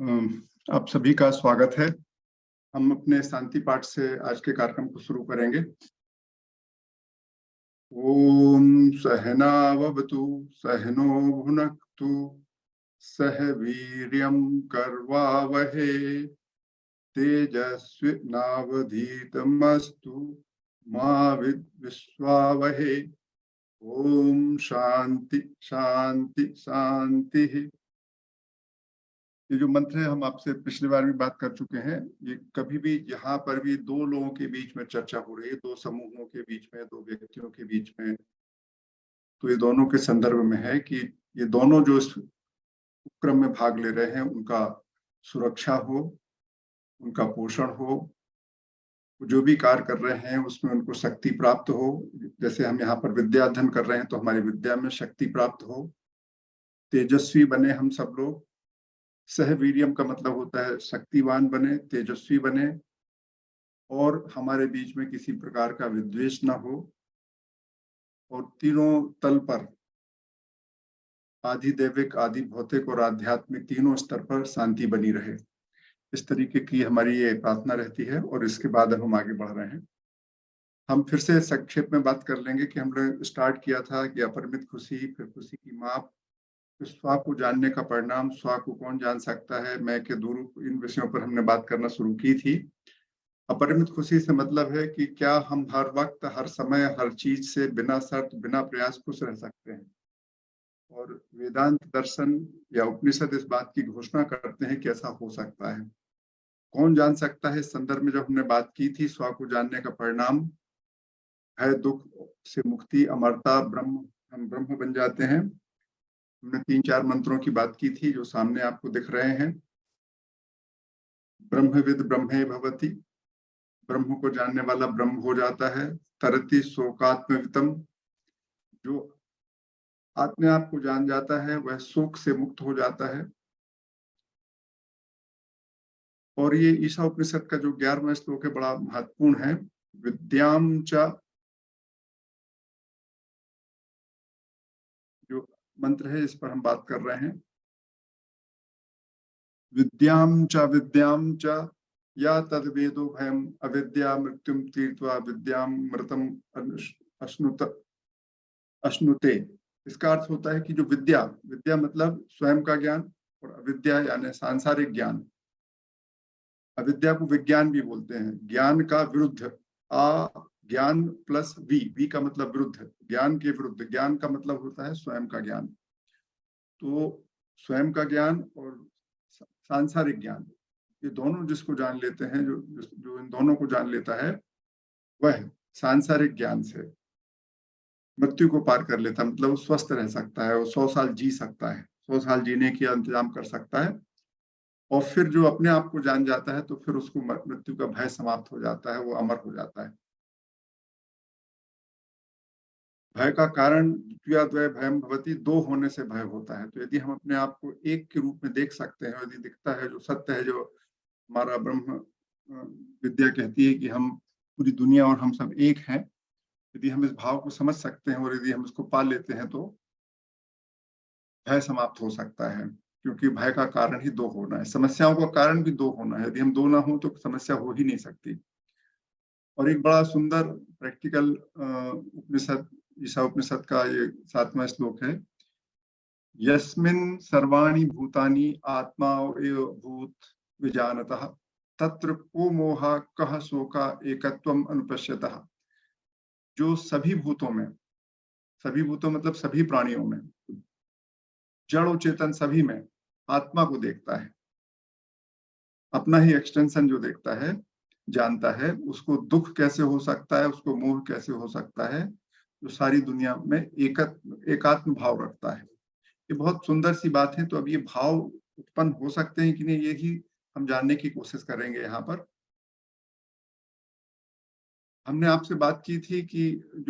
आप सभी का स्वागत है। हम अपने शांति पाठ से आज के कार्यक्रम को शुरू करेंगे। ओम सहनाववतु सहनो भुनक्तु सह वीर्यं करवावहे तेजस्विनावधीतमस्तु मा विद्विषावहे। ओम शांति शांति शांति। ये जो मंत्र है हम आपसे पिछली बार भी बात कर चुके हैं। ये कभी भी यहाँ पर भी दो लोगों के बीच में चर्चा हो रही है, दो समूहों के बीच में, दो व्यक्तियों के बीच में, तो ये दोनों के संदर्भ में है कि ये दोनों जो इस उपक्रम में भाग ले रहे हैं उनका सुरक्षा हो, उनका पोषण हो, जो भी कार्य कर रहे हैं उसमें उनको शक्ति प्राप्त हो। जैसे हम यहाँ पर विद्या अध्ययन कर रहे हैं तो हमारी विद्या में शक्ति प्राप्त हो, तेजस्वी बने हम सब लोग। सहवीर्यम का मतलब होता है शक्तिवान बने, तेजस्वी बने, और हमारे बीच में किसी प्रकार का विद्वेष न हो, और तीनों तल पर आदि दैविक, आदि भौतिक और आध्यात्मिक तीनों स्तर पर शांति बनी रहे। इस तरीके की हमारी ये प्रार्थना रहती है और इसके बाद हम आगे बढ़ रहे हैं। हम फिर से संक्षेप में बात कर लेंगे कि हमने स्टार्ट किया था कि अपरिमित खुशी, फिर खुशी की माप, स्व को जानने का परिणाम, स्व को कौन जान सकता है, मैं के दूर, इन विषयों पर हमने बात करना शुरू की थी। अपरिमित खुशी से मतलब है कि क्या हम हर वक्त, हर समय, हर चीज से बिना शर्त, बिना प्रयास खुश रह सकते हैं। और वेदांत दर्शन या उपनिषद इस बात की घोषणा करते हैं कि ऐसा हो सकता है। कौन जान सकता है, इस संदर्भ में जब हमने बात की थी, स्व को जानने का परिणाम है दुख से मुक्ति, अमरता, ब्रह्म, हम ब्रह्म बन जाते हैं। हमने 3-4 मंत्रों की बात की थी जो सामने आपको दिख रहे हैं। ब्रह्मविद ब्रह्मे भवति, ब्रह्म को जानने वाला ब्रह्म हो जाता है। तरति शोकात्मवितम, जो अपने आप को जान जाता है वह शोक से मुक्त हो जाता है। और ये ईशा उपनिषद का जो 11वां श्लोक है बड़ा महत्वपूर्ण है। विद्याम च, जो मंत्र है इस पर हम बात कर रहे हैं। विद्याम च या तद वेदो भयम अविद्या मृत्युम तीर्त्वा विद्याम मृतम अश्नुते। इसका अर्थ होता है कि जो विद्या, विद्या मतलब स्वयं का ज्ञान, और अविद्या यानी सांसारिक ज्ञान। अविद्या को विज्ञान भी बोलते हैं, ज्ञान का विरुद्ध। ज्ञान प्लस वी का मतलब विरुद्ध, ज्ञान के विरुद्ध। ज्ञान का मतलब होता है स्वयं का ज्ञान। तो स्वयं का ज्ञान और सांसारिक ज्ञान, ये दोनों जिसको जान लेते हैं, जो इन दोनों को जान लेता है, वह सांसारिक ज्ञान से मृत्यु को पार कर लेता है। मतलब वो स्वस्थ रह सकता है, वो 100 साल जी सकता है, 100 साल जीने का इंतजाम कर सकता है। और फिर जो अपने आप को जान जाता है तो फिर उसको मृत्यु का भय समाप्त हो जाता है, वो अमर हो जाता है। भय का कारण द्वय भयम भवति, दो होने से भय होता है। तो यदि हम अपने आप को एक के रूप में देख सकते हैं, यदि दिखता है जो सत्य है, जो हमारा ब्रह्म विद्या कहती है कि हम पूरी दुनिया और हम सब एक हैं, यदि हम इस भाव को समझ सकते हैं और यदि हम इसको पा लेते हैं तो भय समाप्त हो सकता है। क्योंकि भय का कारण ही दो होना है, समस्याओं का कारण भी दो होना है। यदि हम दो ना हो तो समस्या हो ही नहीं सकती। और एक बड़ा सुंदर प्रैक्टिकल उपनिषद, ईशा उपनिषद का ये 7वां श्लोक है। यस्मिन् सर्वाणि भूतानि आत्मा एव भूत विजानतः तत्र को मोहा कह शोका एकत्वम अनुपश्यतः। जो सभी भूतों में, सभी भूतों मतलब सभी प्राणियों में, जड़ और चेतन सभी में आत्मा को देखता है, अपना ही एक्सटेंशन जो देखता है, जानता है, उसको दुख कैसे हो सकता है, उसको मोह कैसे हो सकता है, जो सारी दुनिया में एकात्म भाव रखता है। ये बहुत सुंदर सी बात है। तो अब ये भाव उत्पन्न हो सकते हैं कि नहीं, यही हम जानने की कोशिश करेंगे। यहाँ पर हमने आपसे बात की थी कि ये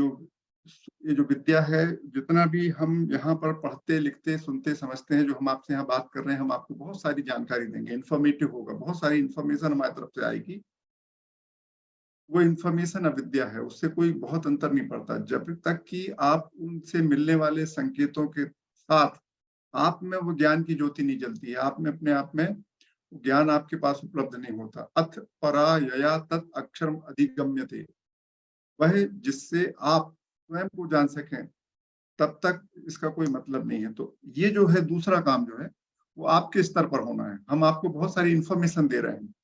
जो विद्या है, जितना भी हम यहाँ पर पढ़ते, लिखते, सुनते, समझते हैं, जो हम आपसे यहाँ बात कर रहे हैं, हम आपको बहुत सारी जानकारी देंगे, इन्फॉर्मेटिव होगा, बहुत सारी इन्फॉर्मेशन हमारी तरफ से आएगी। वो इन्फॉर्मेशन अविद्या है, उससे कोई बहुत अंतर नहीं पड़ता जब तक कि आप उनसे मिलने वाले संकेतों के साथ आप में वो ज्ञान की ज्योति नहीं जलती है, आप में, अपने आप में ज्ञान आपके पास उपलब्ध नहीं होता। अथ परा यया तत् अक्षरम अधिगम्यते, वह जिससे आप स्वयं को जान सकें तब तक इसका कोई मतलब नहीं है। तो ये जो है दूसरा काम जो है वो आपके स्तर पर होना है। हम आपको बहुत सारी इंफॉर्मेशन दे रहे हैं,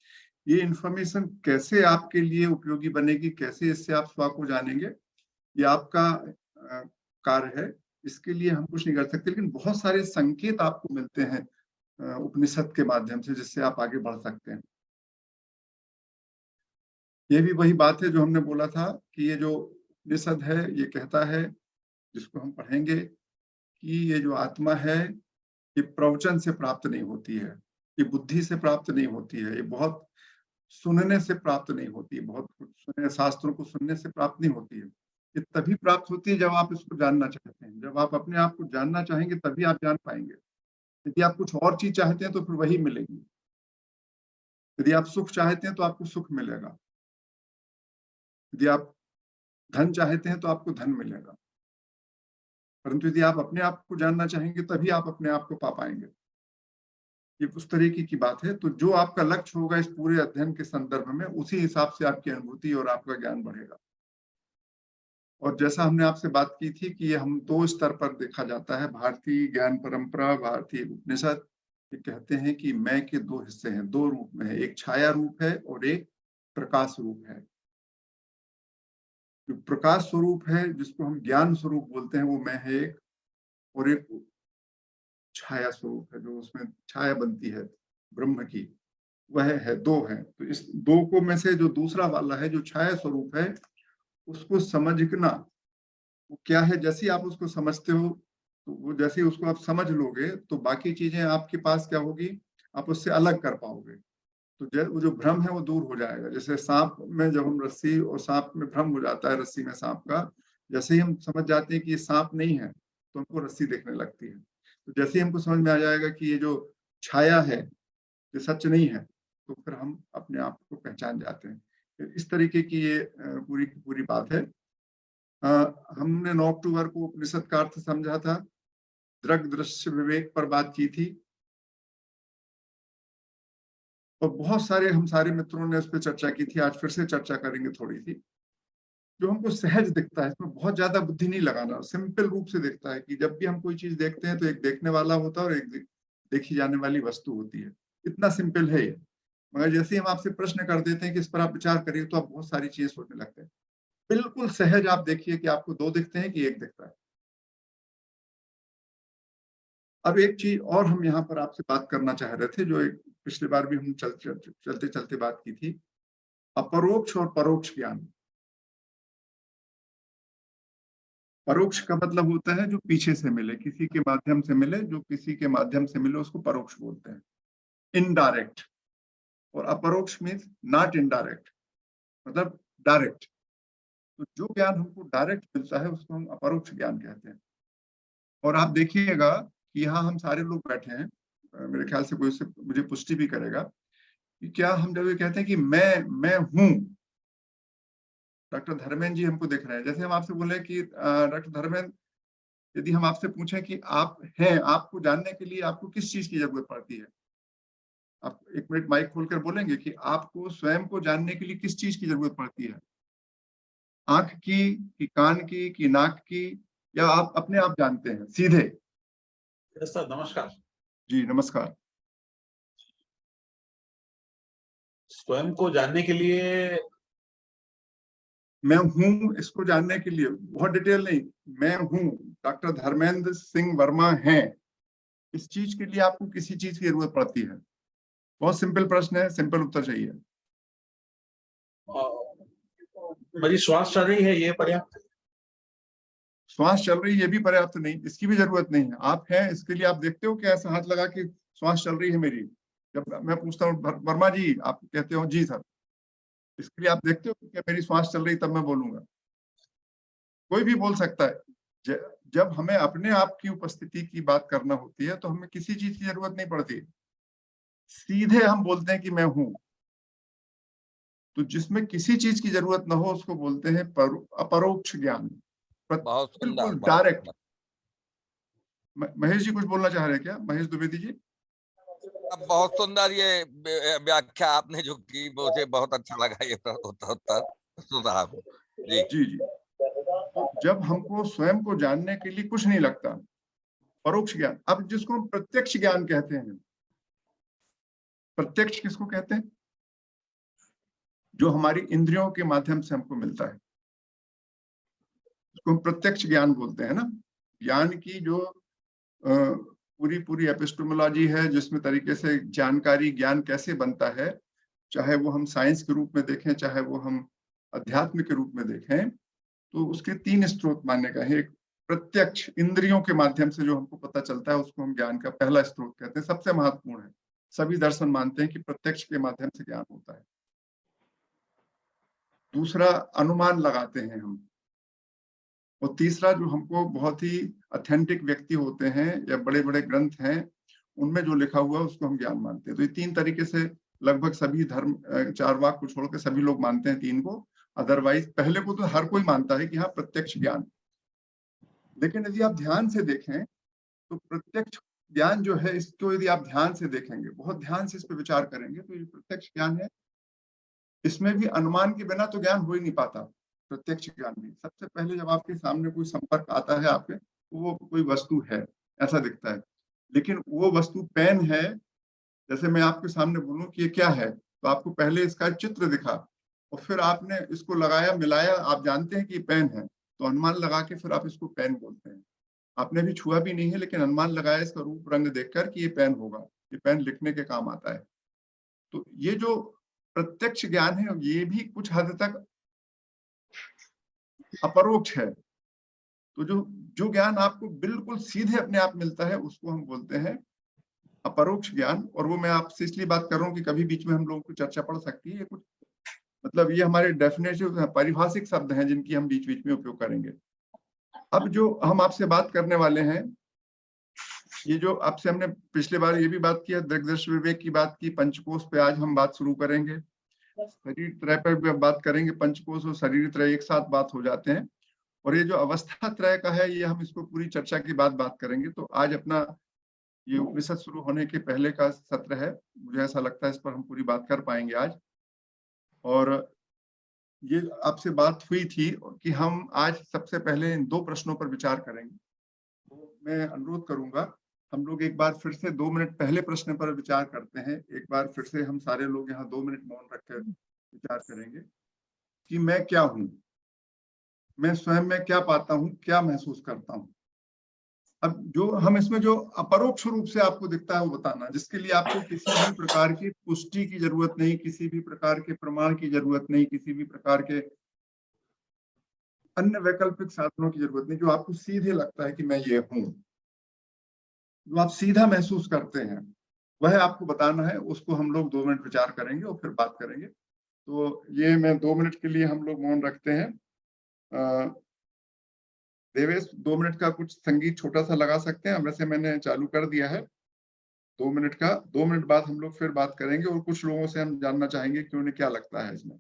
ये इंफॉर्मेशन कैसे आपके लिए उपयोगी बनेगी, कैसे इससे आप स्व को जानेंगे, ये आपका कार्य है। इसके लिए हम कुछ नहीं कर सकते, लेकिन बहुत सारे संकेत आपको मिलते हैं उपनिषद के माध्यम से, जिससे आप आगे बढ़ सकते हैं। ये भी वही बात है जो हमने बोला था कि ये जो उपनिषद है ये कहता है, जिसको हम पढ़ेंगे, कि ये जो आत्मा है ये प्रवचन से प्राप्त नहीं होती है, ये बुद्धि से प्राप्त नहीं होती है, ये बहुत सुनने से प्राप्त नहीं होती है, बहुत कुछ सुनने, शास्त्रों को सुनने से प्राप्त नहीं होती है। ये तभी प्राप्त होती है जब आप इसको जानना चाहते हैं। जब आप अपने आप को जानना चाहेंगे तभी आप जान पाएंगे। यदि आप कुछ और चीज चाहते हैं तो फिर वही मिलेगी। यदि आप सुख चाहते हैं तो आपको सुख मिलेगा, यदि आप धन चाहते हैं तो आपको धन मिलेगा, परंतु यदि आप अपने आप को जानना चाहेंगे तभी आप अपने आप को पा पाएंगे। ये उस तरीके की बात है। तो जो आपका लक्ष्य होगा इस पूरे अध्ययन के संदर्भ में, उसी हिसाब से आपकी अनुभूति और आपका ज्ञान बढ़ेगा। और जैसा हमने आपसे बात की थी कि ये हम दो स्तर पर देखा जाता है, भारतीय ज्ञान परंपरा, भारतीय उपनिषद। ये कहते हैं कि मैं के दो हिस्से हैं, दो रूप में है, एक छाया रूप है और एक प्रकाश रूप है। जो प्रकाश स्वरूप है, जिसको हम ज्ञान स्वरूप बोलते हैं, वो मैं है एक, और एक छाया स्वरूप है जो उसमें छाया बनती है ब्रह्म की, वह है, दो है। तो इस दो को में से जो दूसरा वाला है जो छाया स्वरूप है, उसको समझना वो क्या है, जैसे ही आप उसको समझते हो, तो वो जैसे ही उसको आप समझ लोगे तो बाकी चीजें आपके पास क्या होगी, आप उससे अलग कर पाओगे। तो वो जो भ्रम है वो दूर हो जाएगा। जैसे सांप में जब हम रस्सी और सांप में भ्रम हो जाता है, रस्सी में सांप का, जैसे ही हम समझ जाते हैं कि ये सांप नहीं है तो हमको रस्सी देखने लगती है। तो जैसे ही हमको समझ में आ जाएगा कि ये जो छाया है ये सच नहीं है, तो फिर हम अपने आप को पहचान जाते हैं। इस तरीके की ये पूरी की पूरी बात है। हमने 9 अक्टूबर को उपनिषद का अर्थ समझा था, दृग दृश्य विवेक पर बात की थी, और बहुत सारे हम सारे मित्रों ने उस पर चर्चा की थी। आज फिर से चर्चा करेंगे थोड़ी सी। जो हमको सहज दिखता है, इसमें बहुत ज्यादा बुद्धि नहीं लगाना, सिंपल रूप से दिखता है कि जब भी हम कोई चीज देखते हैं तो एक देखने वाला होता है और एक देखी जाने वाली वस्तु होती है। इतना सिंपल है ये। मगर जैसे ही हम आपसे प्रश्न कर देते हैं कि इस पर आप विचार करिए, तो आप बहुत सारी चीजें सोचने लगते हैं। बिल्कुल सहज आप देखिए कि आपको दो दिखते हैं कि एक दिखता है। अब एक चीज और हम यहाँ पर आपसे बात करना चाह रहे थे, जो एक पिछली बार भी हम चलते चलते बात की थी, अपरोक्ष और परोक्ष ज्ञान। परोक्ष का मतलब होता है जो पीछे से मिले, किसी के माध्यम से मिले, जो किसी के माध्यम से मिले उसको परोक्ष बोलते हैं, इनडायरेक्ट। और अपरोक्ष मीन्स नॉट इनडायरेक्ट, मतलब डायरेक्ट। तो जो ज्ञान हमको डायरेक्ट मिलता है उसको हम अपरोक्ष ज्ञान कहते हैं। और आप देखिएगा कि यहाँ हम सारे लोग बैठे हैं, मेरे ख्याल से कोई से मुझे पुष्टि भी करेगा कि क्या हम जब ये कहते हैं कि मैं हूं, डॉक्टर धर्मेंद्र जी हमको दिख रहे हैं, जैसे हम आपसे बोले कि डॉक्टर धर्मेंद्र, यदि हम आपसे पूछें कि आप हैं, आपको जानने के लिए आपको किस चीज की जरूरत पड़ती है, आप एक मिनट माइक खोलकर बोलेंगे कि आपको स्वयं को जानने के लिए किस चीज की जरूरत पड़ती है? आंख की, कि कान की नाक की, या आप अपने आप जानते हैं सीधे? सर नमस्कार। जी नमस्कार। स्वयं को जानने के लिए, मैं हूं इसको जानने के लिए, बहुत डिटेल नहीं, मैं हूं डॉक्टर धर्मेंद्र सिंह वर्मा हैं, इस चीज के लिए आपको किसी चीज की जरूरत पड़ती है? बहुत सिंपल प्रश्न है, सिंपल उत्तर चाहिए। मेरी श्वास चल रही है, ये पर्याप्त? श्वास चल रही है ये भी पर्याप्त नहीं, इसकी भी जरूरत नहीं है। आप हैं इसके लिए आप देखते हो कि ऐसा हाथ लगा कि श्वास चल रही है मेरी। जब मैं पूछता हूँ वर्मा जी, आप कहते हो जी सर, इसके लिए आप देखते हो कि मेरी श्वास चल रही, तब मैं बोलूंगा। कोई भी बोल सकता है। जब हमें अपने आप की उपस्थिति की बात करना होती है तो हमें किसी चीज की जरूरत नहीं पड़ती, सीधे हम बोलते हैं कि मैं हूं। तो जिसमें किसी चीज की जरूरत न हो उसको बोलते हैं अपरोक्ष ज्ञान, बहुत सुंदर, बिल्कुल बहुत डायरेक्ट। सुंदर। महेश जी कुछ बोलना चाह रहे हैं क्या? महेश द्विवेदी जी। अब बहुत सुंदर ये व्याख्या आपने जो की, मुझे बहुत अच्छा लगा ये उत्तर सुझाव। जी जी जी। तो जब हमको स्वयं को जानने के लिए कुछ नहीं लगता, परोक्ष ज्ञान, अब जिसको हम प्रत्यक्ष ज्ञान कहते हैं, प्रत्यक्ष किसको कहते हैं? जो हमारी इंद्रियों के माध्यम से हमको मिलता है, उसको हम प्रत्यक्ष ज्ञान बोलते हैं ना। ज्ञान की जो पूरी पूरी एपिस्टेमोलॉजी है, जिसमें तरीके से जानकारी, ज्ञान कैसे बनता है, चाहे वो हम साइंस के रूप में देखें, चाहे वो हम अध्यात्म के रूप में देखें, तो उसके 3 स्रोत मानने का है। एक प्रत्यक्ष इंद्रियों के माध्यम से जो हमको पता चलता है, उसको हम ज्ञान का पहला स्रोत कहते हैं, सबसे महत्वपूर्ण है। सभी दर्शन मानते हैं कि प्रत्यक्ष के माध्यम से ज्ञान होता है। दूसरा, अनुमान लगाते हैं हम। और तीसरा, जो हमको बहुत ही ऑथेंटिक व्यक्ति होते हैं या बड़े बड़े ग्रंथ हैं, उनमें जो लिखा हुआ है उसको हम ज्ञान मानते हैं। तो ये 3 तरीके से लगभग सभी धर्म, चारवाक को छोड़ के सभी लोग मानते हैं 3 को। अदरवाइज पहले को तो हर कोई मानता है कि हाँ, प्रत्यक्ष ज्ञान। लेकिन यदि आप ध्यान से देखें तो प्रत्यक्ष ज्ञान जो है, इसको यदि आप ध्यान से देखेंगे, बहुत ध्यान से इस पर विचार करेंगे, तो ये प्रत्यक्ष ज्ञान है। इसमें भी अनुमान के बिना तो ज्ञान हो ही नहीं पाता। प्रत्यक्ष ज्ञान में सबसे पहले जब आपके सामने कोई संपर्क आता है आपके, तो वो कोई वस्तु है ऐसा दिखता है। लेकिन वो वस्तु पेन है, जैसे मैं आपके सामने बोलूं कि ये क्या है, तो आपको पहले इसका चित्र दिखा और फिर आपने इसको लगाया, मिलाया, आप जानते हैं कि ये पेन है, तो अनुमान लगा के फिर आप इसको पेन बोलते हैं। आपने भी छुआ भी नहीं है, लेकिन अनुमान लगाया इसका रूप रंग देखकर कि ये पेन होगा, ये पेन लिखने के काम आता है। तो ये जो प्रत्यक्ष ज्ञान है, ये भी कुछ हद तक अपरोक्ष है। तो जो जो ज्ञान आपको बिल्कुल सीधे अपने आप मिलता है, उसको हम बोलते हैं अपरोक्ष ज्ञान। और वो मैं आपसे इसलिए बात कर रहा हूँ कि कभी बीच में हम लोगों को चर्चा पड़ सकती है। कुछ मतलब ये हमारे डेफिनेटिव पारिभाषिक शब्द हैं जिनकी हम बीच बीच में उपयोग करेंगे। अब जो हम आपसे बात करने वाले हैं, ये जो आपसे हमने पिछले बार ये भी बात किया, दृग्दर्शी विवेक की बात की, पंचकोश पे आज हम बात शुरू करेंगे। शरीर त्रय पर भी बात करेंगे। पंचकोश और शरीर त्रय एक साथ बात हो जाते हैं। और ये जो अवस्था त्रय का है, ये हम इसको पूरी चर्चा के बाद बात करेंगे। तो आज अपना ये उपनिषद शुरू होने के पहले का सत्र है, मुझे ऐसा लगता है इस पर हम पूरी बात कर पाएंगे आज। और ये आपसे बात हुई थी कि हम आज सबसे पहले इन 2 प्रश्नों पर विचार करेंगे। तो मैं अनुरोध करूंगा, हम लोग एक बार फिर से 2 मिनट पहले प्रश्न पर विचार करते हैं। एक बार फिर से हम सारे लोग यहाँ 2 मिनट मौन रखकर विचार करेंगे कि मैं क्या हूँ, मैं स्वयं में क्या पाता हूँ, क्या महसूस करता हूँ। अब जो हम इसमें जो अपरोक्ष रूप से आपको दिखता है वो बताना, जिसके लिए आपको किसी भी प्रकार की पुष्टि की जरूरत नहीं, किसी भी प्रकार के प्रमाण की जरूरत नहीं, किसी भी प्रकार के अन्य वैकल्पिक साधनों की जरूरत नहीं। जो आपको सीधे लगता है कि मैं ये हूँ, जो आप सीधा महसूस करते हैं, वह आपको बताना है। उसको हम लोग 2 मिनट विचार करेंगे और फिर बात करेंगे। तो ये मैं 2 मिनट के लिए हम लोग मौन रखते हैं। देवेश 2 मिनट का कुछ संगीत छोटा सा लगा सकते हैं? वैसे मैंने चालू कर दिया है 2 मिनट का। 2 मिनट बाद हम लोग फिर बात करेंगे और कुछ लोगों से हम जानना चाहेंगे कि उन्हें क्या लगता है इसमें।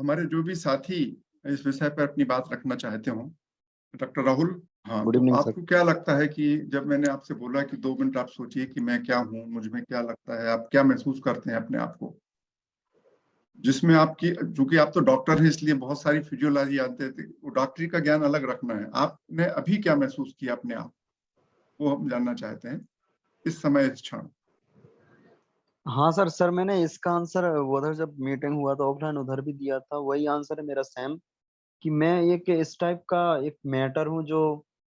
हमारे जो भी साथी इस विषय पर अपनी बात रखना चाहते हो, डॉक्टर राहुल। हाँ, गुड तो इवनिंग सर। आपको क्या लगता है कि जब मैंने आपसे बोला कि 2 मिनट आप सोचिए कि मैं क्या हूँ, मुझ में क्या लगता है, आप क्या महसूस करते हैं अपने आप को, जिसमें आपकी, चूंकि आप तो डॉक्टर हैं इसलिए बहुत सारी फिजियोलॉजी जानते थे, वो डॉक्टरी का ज्ञान अलग रखना है, आपने अभी क्या महसूस किया अपने आप, वो हम जानना चाहते हैं इस समय, इस क्षण। हाँ सर मैंने इसका आंसर उधर जब मीटिंग हुआ था ऑफलाइन उधर भी दिया था, वही आंसर है मेरा सेम, कि मैं एक इस टाइप का एक मैटर हूँ जो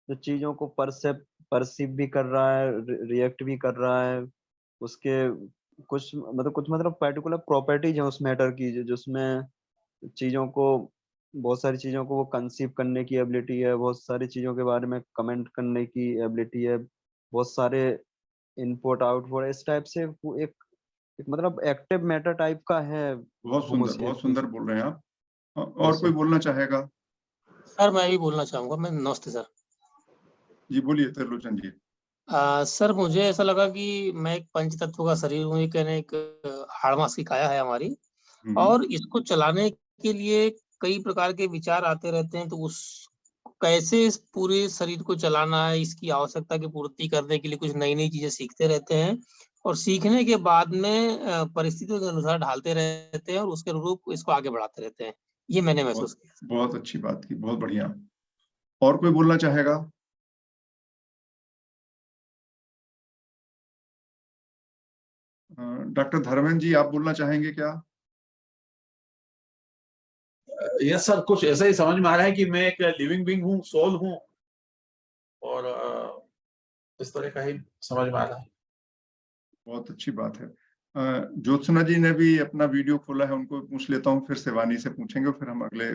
जो चीजों को परसीव भी कर रहा है, रिएक्ट भी कर रहा है। उसके कुछ मतलब पर्टिकुलर प्रॉपर्टीज है उस मैटर की, जिसमें चीजों को, बहुत सारी चीजों को वो कंसीव करने की एबिलिटी है, बहुत सारी चीजों के बारे में कमेंट करने की एबिलिटी है, बहुत सारे इनपुट आउटपुट, इस टाइप से वो एक मतलब एक्टिव मैटर टाइप का है। बहुत सुंदर बोल रहे हैं आप। और कोई सर बोलना चाहेगा? सर मैं भी बोलना चाहूंगा। मैं नमस्ते सर। जी बोलिए त्रिलोचन जी। सर मुझे ऐसा लगा कि मैं एक पंच तत्व का शरीर हूँ, एक यानी एक हाड़ मास की काया है हमारी, और इसको चलाने के लिए कई प्रकार के विचार आते रहते हैं। तो उस कैसे इस पूरे शरीर को चलाना है, इसकी आवश्यकता की पूर्ति करने के लिए कुछ नई नई चीजें सीखते रहते हैं, और सीखने के बाद में परिस्थितियों के अनुसार ढालते रहते हैं और उसके अनुरूप इसको आगे बढ़ाते रहते हैं। ये मैंने महसूस किया। बहुत अच्छी बात की, बहुत बढ़िया। और कोई बोलना चाहेगा? डॉक्टर धर्मेंद्र जी, आप बोलना चाहेंगे क्या? यस सर, कुछ ऐसा ही समझ में आ रहा है कि मैं एक लिविंग बीइंग हूँ, सोल हूँ, और इस तरह का ही समझ में आ रहा है। बहुत अच्छी बात है। ज्योत्सना जी ने भी अपना वीडियो खोला है, उनको पूछ लेता हूँ, फिर शिवानी से पूछेंगे, फिर हम अगले।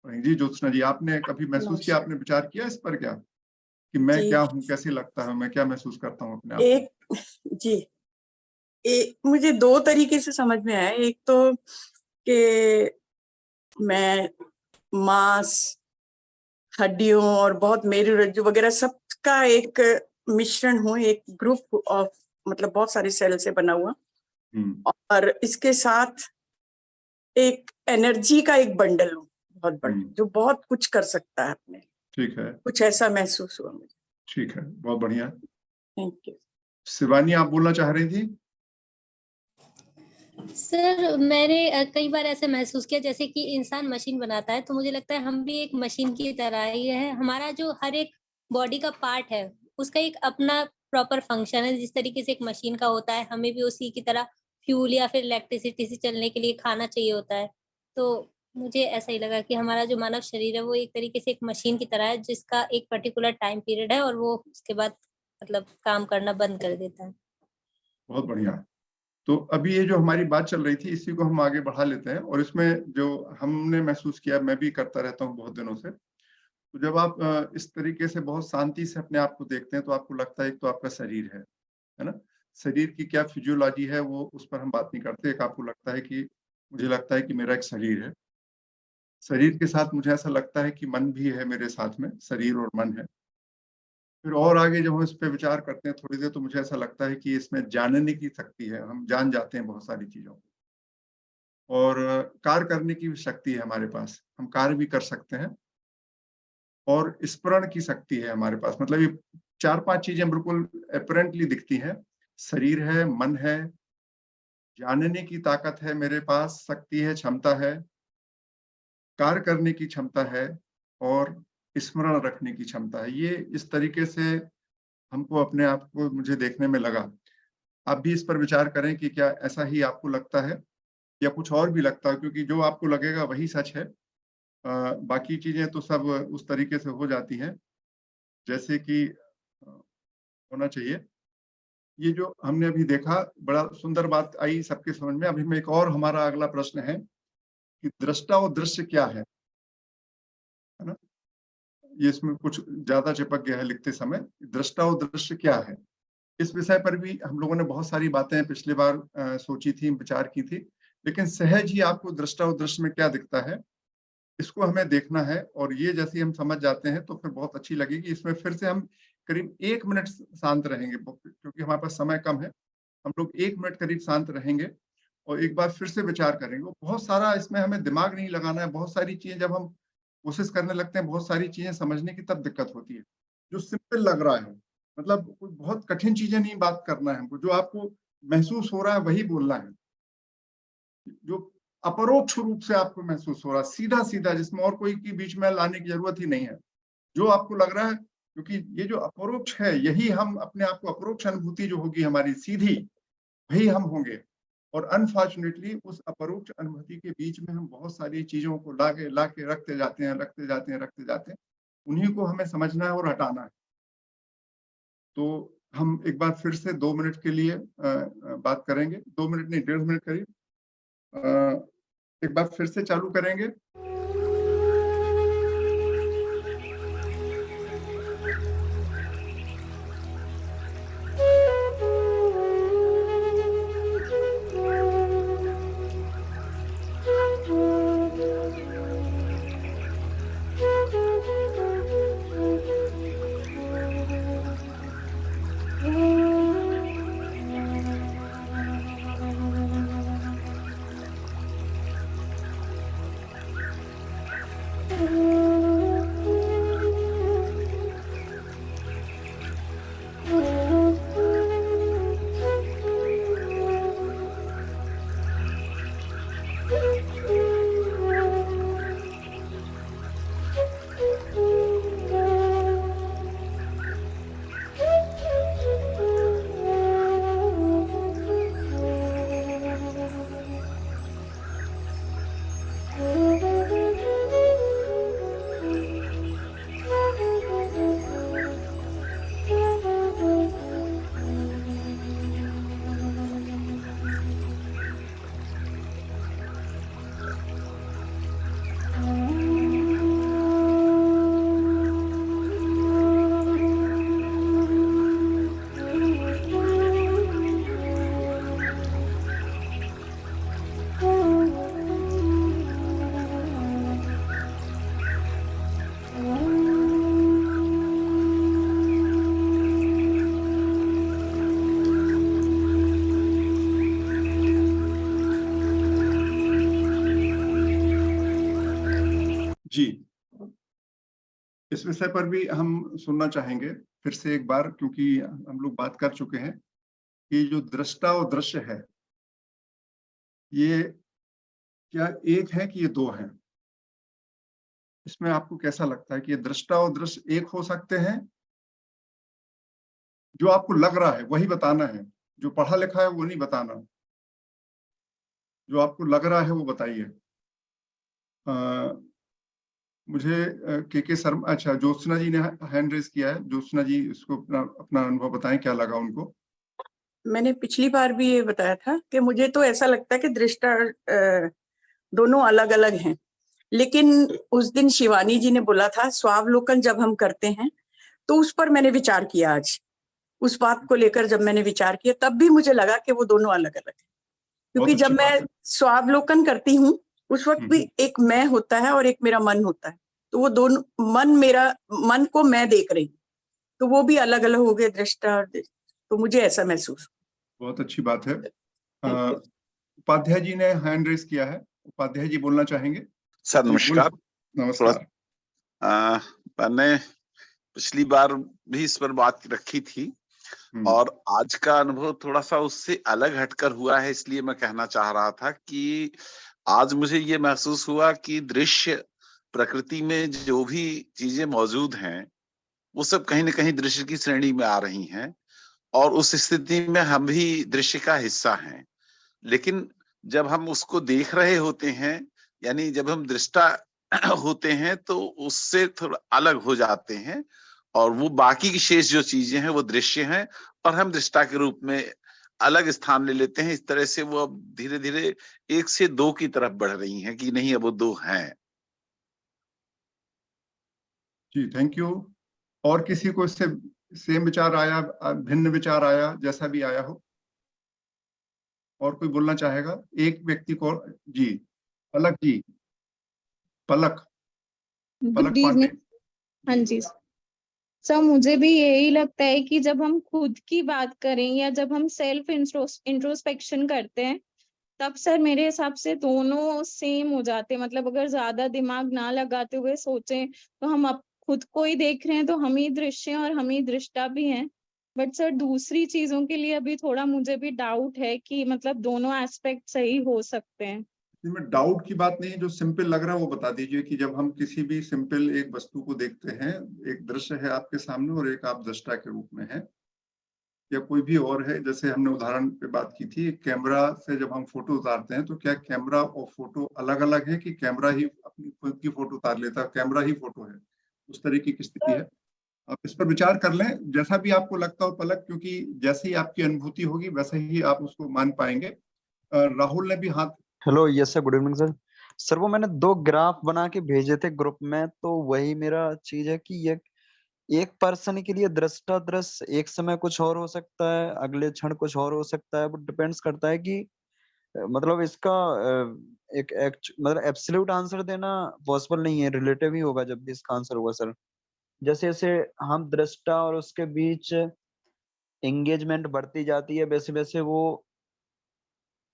जी ज्योत्सना जी, आपने कभी महसूस किया, आपने विचार किया इस पर क्या, कि मैं क्या हूँ, कैसे लगता है, मैं क्या महसूस करता हूँ अपने आप को? मुझे 2 तरीके से समझ में आया। एक तो कि मैं मांस, हड्डियों और बहुत मेरू रज्जु वगैरह सबका एक मिश्रण हूँ, एक ग्रुप ऑफ, मतलब बहुत सारे सेल से बना हुआ, और इसके साथ एक एनर्जी का एक बंडल हूँ बहुत बड़ा, जो बहुत कुछ कर सकता है अपने। ठीक है, कुछ ऐसा महसूस हुआ मुझे। ठीक है, बहुत बढ़िया। Thank you. शिवानी, आप बोलना चाह रही थी? सर मैंने कई बार ऐसे महसूस किया, जैसे कि इंसान मशीन बनाता है, तो मुझे लगता है हम भी एक मशीन की तरह ही है। हमारा जो हर एक बॉडी का पार्ट है, उसका एक अपना प्रॉपर फंक्शन है। जिस तरीके से एक मशीन का होता है, हमें भी उसी की तरह फ्यूल या फिर इलेक्ट्रिसिटी से चलने के लिए खाना चाहिए होता है। तो मुझे ऐसा ही लगा कि हमारा जो मानव शरीर है वो एक तरीके से एक मशीन की तरह है, जिसका एक पर्टिकुलर टाइम पीरियड है और वो उसके बाद मतलब काम करना बंद कर देता है। बहुत बढ़िया। तो अभी ये जो हमारी बात चल रही थी, इसी को हम आगे बढ़ा लेते हैं, और इसमें जो हमने महसूस किया, मैं भी करता रहता हूँ बहुत दिनों से। तो जब आप इस तरीके से बहुत शांति से अपने आप को देखते हैं, तो आपको लगता है एक तो आपका शरीर है ना? शरीर की क्या फिजियोलॉजी है, वो उस पर हम बात नहीं करते। एक आपको लगता है कि, मुझे लगता है कि मेरा एक शरीर है, शरीर के साथ मुझे ऐसा लगता है कि मन भी है मेरे साथ में, शरीर और मन है। फिर और आगे जब हम इस पे विचार करते हैं थोड़ी देर, तो मुझे ऐसा लगता है कि इसमें जानने की शक्ति है, हम जान जाते हैं बहुत सारी चीजों को, और कार्य करने की भी शक्ति है हमारे पास, हम कार्य भी कर सकते हैं, और स्मरण की शक्ति है हमारे पास। मतलब ये 4-5 चीजें बिल्कुल अपरेंटली दिखती हैं। शरीर है, मन है, जानने की ताकत है मेरे पास, शक्ति है, क्षमता है, कार्य करने की क्षमता है, और स्मरण रखने की क्षमता है। ये इस तरीके से हमको अपने आप को, मुझे देखने में लगा। आप भी इस पर विचार करें कि क्या ऐसा ही आपको लगता है या कुछ और भी लगता है, क्योंकि जो आपको लगेगा वही सच है। बाकी चीजें तो सब उस तरीके से हो जाती हैं जैसे कि होना चाहिए। ये जो हमने अभी देखा, बड़ा सुंदर बात आई सबके समझ में। अभी में एक और हमारा अगला प्रश्न है कि दृष्टा और दृश्य क्या है ना? ये इसमें कुछ ज्यादा चिपक गया है लिखते समय। दृष्टा और दृश्य क्या है, इस विषय पर भी हम लोगों ने बहुत सारी बातें पिछली बार सोची थी, विचार की थी, लेकिन सहज ही आपको दृष्टा और दृश्य में क्या दिखता है, इसको हमें देखना है। और ये जैसे हम समझ जाते हैं तो फिर बहुत अच्छी लगेगी। इसमें फिर से हम करीब 1 मिनट शांत रहेंगे, क्योंकि हमारे पास समय कम है। हम लोग 1 मिनट करीब शांत रहेंगे और एक बार फिर से विचार करेंगे। बहुत सारा इसमें हमें दिमाग नहीं लगाना है। बहुत सारी चीजें जब हम कोशिश करने लगते हैं, बहुत सारी चीजें समझने की तब दिक्कत होती है। जो सिंपल लग रहा है, मतलब कोई बहुत कठिन चीजें नहीं बात करना है हमको, जो आपको महसूस हो रहा है वही बोलना है, जो अपरोक्ष रूप से आपको महसूस हो रहा है, सीधा सीधा, जिसमें और कोई की बीच में लाने की जरूरत ही नहीं है। जो आपको लग रहा है, क्योंकि ये जो अपरोक्ष है, यही हम अपने आप को, अपरोक्ष अनुभूति जो होगी हमारी सीधी, वही हम होंगे। और अनफॉर्चुनेटली उस अपरोक्ष अनुभूति के बीच में हम बहुत सारी चीजों को लाके रखते जाते हैं। उन्हीं को हमें समझना है और हटाना है। तो हम एक बार फिर से 2 मिनट के लिए बात करेंगे। 2 मिनट नहीं, 1.5 मिनट करीब एक बार फिर से चालू करेंगे। जी, इस विषय पर भी हम सुनना चाहेंगे फिर से एक बार, क्योंकि हम लोग बात कर चुके हैं कि जो दृष्टा और दृश्य है, ये क्या एक है कि ये दो हैं? इसमें आपको कैसा लगता है कि ये दृष्टा और दृश्य एक हो सकते हैं? जो आपको लग रहा है वही बताना है, जो पढ़ा लिखा है वो नहीं बताना। जो आपको लग रहा है वो बताइए। मुझे के शर्मा, अच्छा, ज्योत्सना जी ने हैंड रेज किया है। ज्योत्सना जी, इसको अपना अनुभव बताएं, क्या लगा उनको। मैंने पिछली बार भी ये बताया था कि मुझे तो ऐसा लगता है कि दृष्टा दोनों अलग अलग हैं, लेकिन उस दिन शिवानी जी ने बोला था स्वावलोकन जब हम करते हैं, तो उस पर मैंने विचार किया। आज उस बात को लेकर जब मैंने विचार किया, तब भी मुझे लगा कि वो दोनों अलग अलग हैं, क्योंकि जब मैं स्वावलोकन करती हूँ उस वक्त भी एक मैं होता है और एक मेरा मन होता है, तो वो दोनों मन को मैं देख रही हूँ, तो वो भी अलग अलग हो गए, दृष्टा और तो मुझे ऐसा महसूस। बहुत अच्छी बात है। उपाध्याय जी ने हैंड रेज किया है। उपाध्याय जी बोलना चाहेंगे? सर नमस्कार। नमस्कार। मैंने पिछली बार भी इस पर बात रखी थी और आज का अनुभव थोड़ा सा उससे अलग हटकर हुआ है, इसलिए मैं कहना चाह रहा था कि आज मुझे ये महसूस हुआ कि दृश्य, प्रकृति में जो भी चीजें मौजूद हैं वो सब कहीं ना कहीं दृश्य की श्रेणी में आ रही हैं और उस स्थिति में हम भी दृश्य का हिस्सा हैं। लेकिन जब हम उसको देख रहे होते हैं, यानी जब हम दृष्टा होते हैं, तो उससे थोड़ा अलग हो जाते हैं और वो बाकी की शेष जो चीजें हैं वो दृश्य हैं और हम दृष्टा के रूप में अलग स्थान ले लेते हैं। इस तरह से वो अब धीरे धीरे 1 से 2 की तरफ बढ़ रही हैं कि नहीं, अब वो 2 हैं। जी, थैंक यू। और किसी को इससे सेम विचार आया, भिन्न विचार आया, जैसा भी आया हो? और कोई बोलना चाहेगा? एक व्यक्ति को। जी, पलक जी। पलक पांडे। हाँ जी सर, मुझे भी यही लगता है कि जब हम खुद की बात करें या जब हम सेल्फ इंट्रोस्पेक्शन करते हैं, तब सर मेरे हिसाब से दोनों सेम हो जाते, मतलब अगर ज्यादा दिमाग ना लगाते हुए सोचें तो हम अब खुद को ही देख रहे हैं तो हम ही दृश्य और हम ही दृष्टा भी हैं। बट सर दूसरी चीजों के लिए अभी थोड़ा मुझे भी डाउट है कि मतलब दोनों एस्पेक्ट सही हो सकते हैं। इसमें डाउट की बात नहीं है, जो सिंपल लग रहा है वो बता दीजिए कि जब हम किसी भी सिंपल एक वस्तु को देखते हैं, एक दृश्य है आपके सामने और एक आप दृष्टा के रूप में है, या कोई भी और है, जैसे हमने उदाहरण पे बात की थी, कैमरा से जब हम फोटो उतारते हैं तो क्या कैमरा और फोटो अलग अलग है कि कैमरा ही अपनी खुद की फोटो उतार लेता है, कैमरा ही फोटो है, उस तरीके की स्थिति है। आप इस पर विचार कर लें, जैसा भी आपको लगता हो पलक, क्योंकि जैसे ही आपकी अनुभूति होगी वैसे ही आप उसको मान पाएंगे। राहुल ने भी हाथ। Hello, yes sir, good evening sir. Sir वो मैंने 2 ग्राफ बना के भेजे थे ग्रुप में, तो वही मेरा चीज है कि ये एक पर्सन के लिए दृष्टा दृश्य एक समय कुछ और हो सकता है, अगले क्षण कुछ और हो सकता है। वो डिपेंड्स करता है कि मतलब इसका मतलब एब्सोल्यूट आंसर देना पॉसिबल नहीं है, रिलेटिव ही होगा जब भी इसका आंसर होगा सर। जैसे जैसे हम दृष्टा और उसके बीच एंगेजमेंट बढ़ती जाती है, वैसे वैसे वो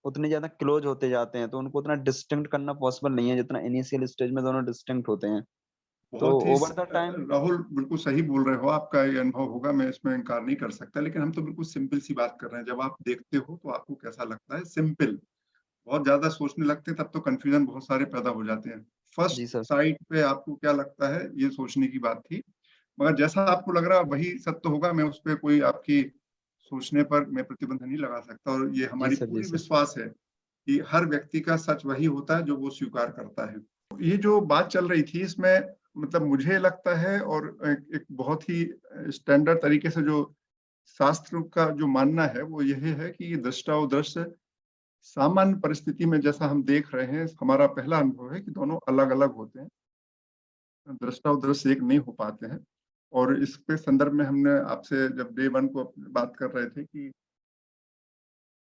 उतने ज्यादा क्लोज होते जाते हैं, तो उनको उतना डिस्टिंक्ट करना पॉसिबल नहीं है जितना इनिशियल स्टेज में दोनों डिस्टिंक्ट होते हैं। तो बहुत ही ओवर द टाइम राहुल बिल्कुल सही बोल रहे हो, आपका ये अनुभव होगा, मैं इसमें इनकार नहीं कर सकता, लेकिन हम तो बिल्कुल सिंपल सी बात कर रहे हैं। जब आप देखते हो तो आपको कैसा लगता है, सिंपल। बहुत ज्यादा सोचने लगते हैं तब तो कंफ्यूजन बहुत सारे पैदा हो जाते हैं। फर्स्ट जी सर। साइट पे आपको क्या लगता है, ये सोचने की बात थी, मगर जैसा आपको लग रहा है वही सत्य होगा। मैं उस पर कोई आपकी सोचने पर मैं प्रतिबंध नहीं लगा सकता, और ये जी हमारी सर, जी पूरी सर। विश्वास है कि हर व्यक्ति का सच वही होता है जो वो स्वीकार करता है। ये जो बात चल रही थी इसमें मतलब मुझे लगता है, और एक बहुत ही स्टैंडर्ड तरीके से जो शास्त्र का जो मानना है वो यही है कि ये दृष्टा और दृश्य सामान्य परिस्थिति में जैसा हम देख रहे हैं, हमारा पहला अनुभव है कि दोनों अलग अलग होते हैं, दृष्टा और दृश्य एक नहीं हो पाते हैं। और इसके संदर्भ में हमने आपसे जब डे 1 को बात कर रहे थे कि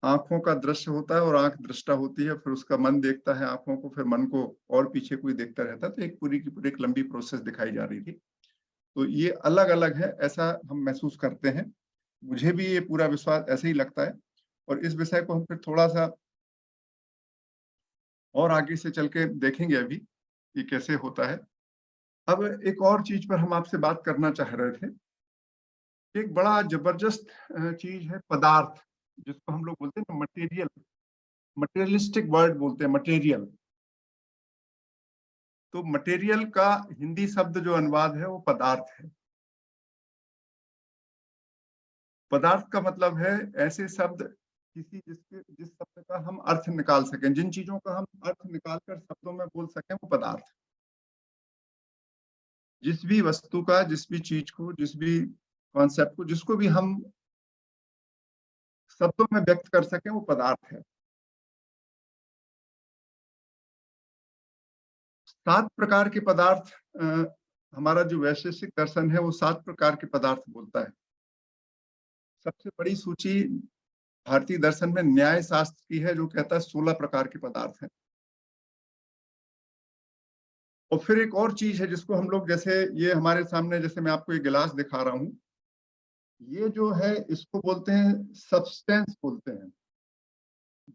आंखों का दृश्य होता है और आंख दृष्टा होती है, फिर उसका मन देखता है आंखों को, फिर मन को और पीछे कोई देखता रहता है, तो एक पूरी की पूरी एक लंबी प्रोसेस दिखाई जा रही थी। तो ये अलग अलग है, ऐसा हम महसूस करते हैं। मुझे भी ये पूरा विश्वास ऐसे ही लगता है, और इस विषय को हम फिर थोड़ा सा और आगे से चल के देखेंगे अभी ये कैसे होता है। अब एक और चीज पर हम आपसे बात करना चाह रहे थे। एक बड़ा जबरदस्त चीज है पदार्थ, जिसको हम लोग बोलते हैं ना मटेरियल, मटेरियलिस्टिक वर्ड बोलते हैं, मटेरियल। तो मटेरियल का हिंदी शब्द जो अनुवाद है वो पदार्थ है। पदार्थ का मतलब है ऐसे शब्द जिस शब्द का हम अर्थ निकाल सकें, जिन चीजों का हम अर्थ निकाल कर शब्दों में बोल सकें, वो पदार्थ। जिस भी वस्तु का, जिस भी चीज को, जिस भी कॉन्सेप्ट को, जिसको भी हम शब्दों में व्यक्त कर सकें, वो पदार्थ है। 7 प्रकार के पदार्थ, हमारा जो वैशेषिक दर्शन है वो 7 प्रकार के पदार्थ बोलता है। सबसे बड़ी सूची भारतीय दर्शन में न्याय शास्त्र की है, जो कहता है 16 प्रकार के पदार्थ हैं। और फिर एक और चीज है जिसको हम लोग, जैसे ये हमारे सामने, जैसे मैं आपको ये गिलास दिखा रहा हूं, ये जो है इसको बोलते हैं सब्सटेंस, बोलते हैं,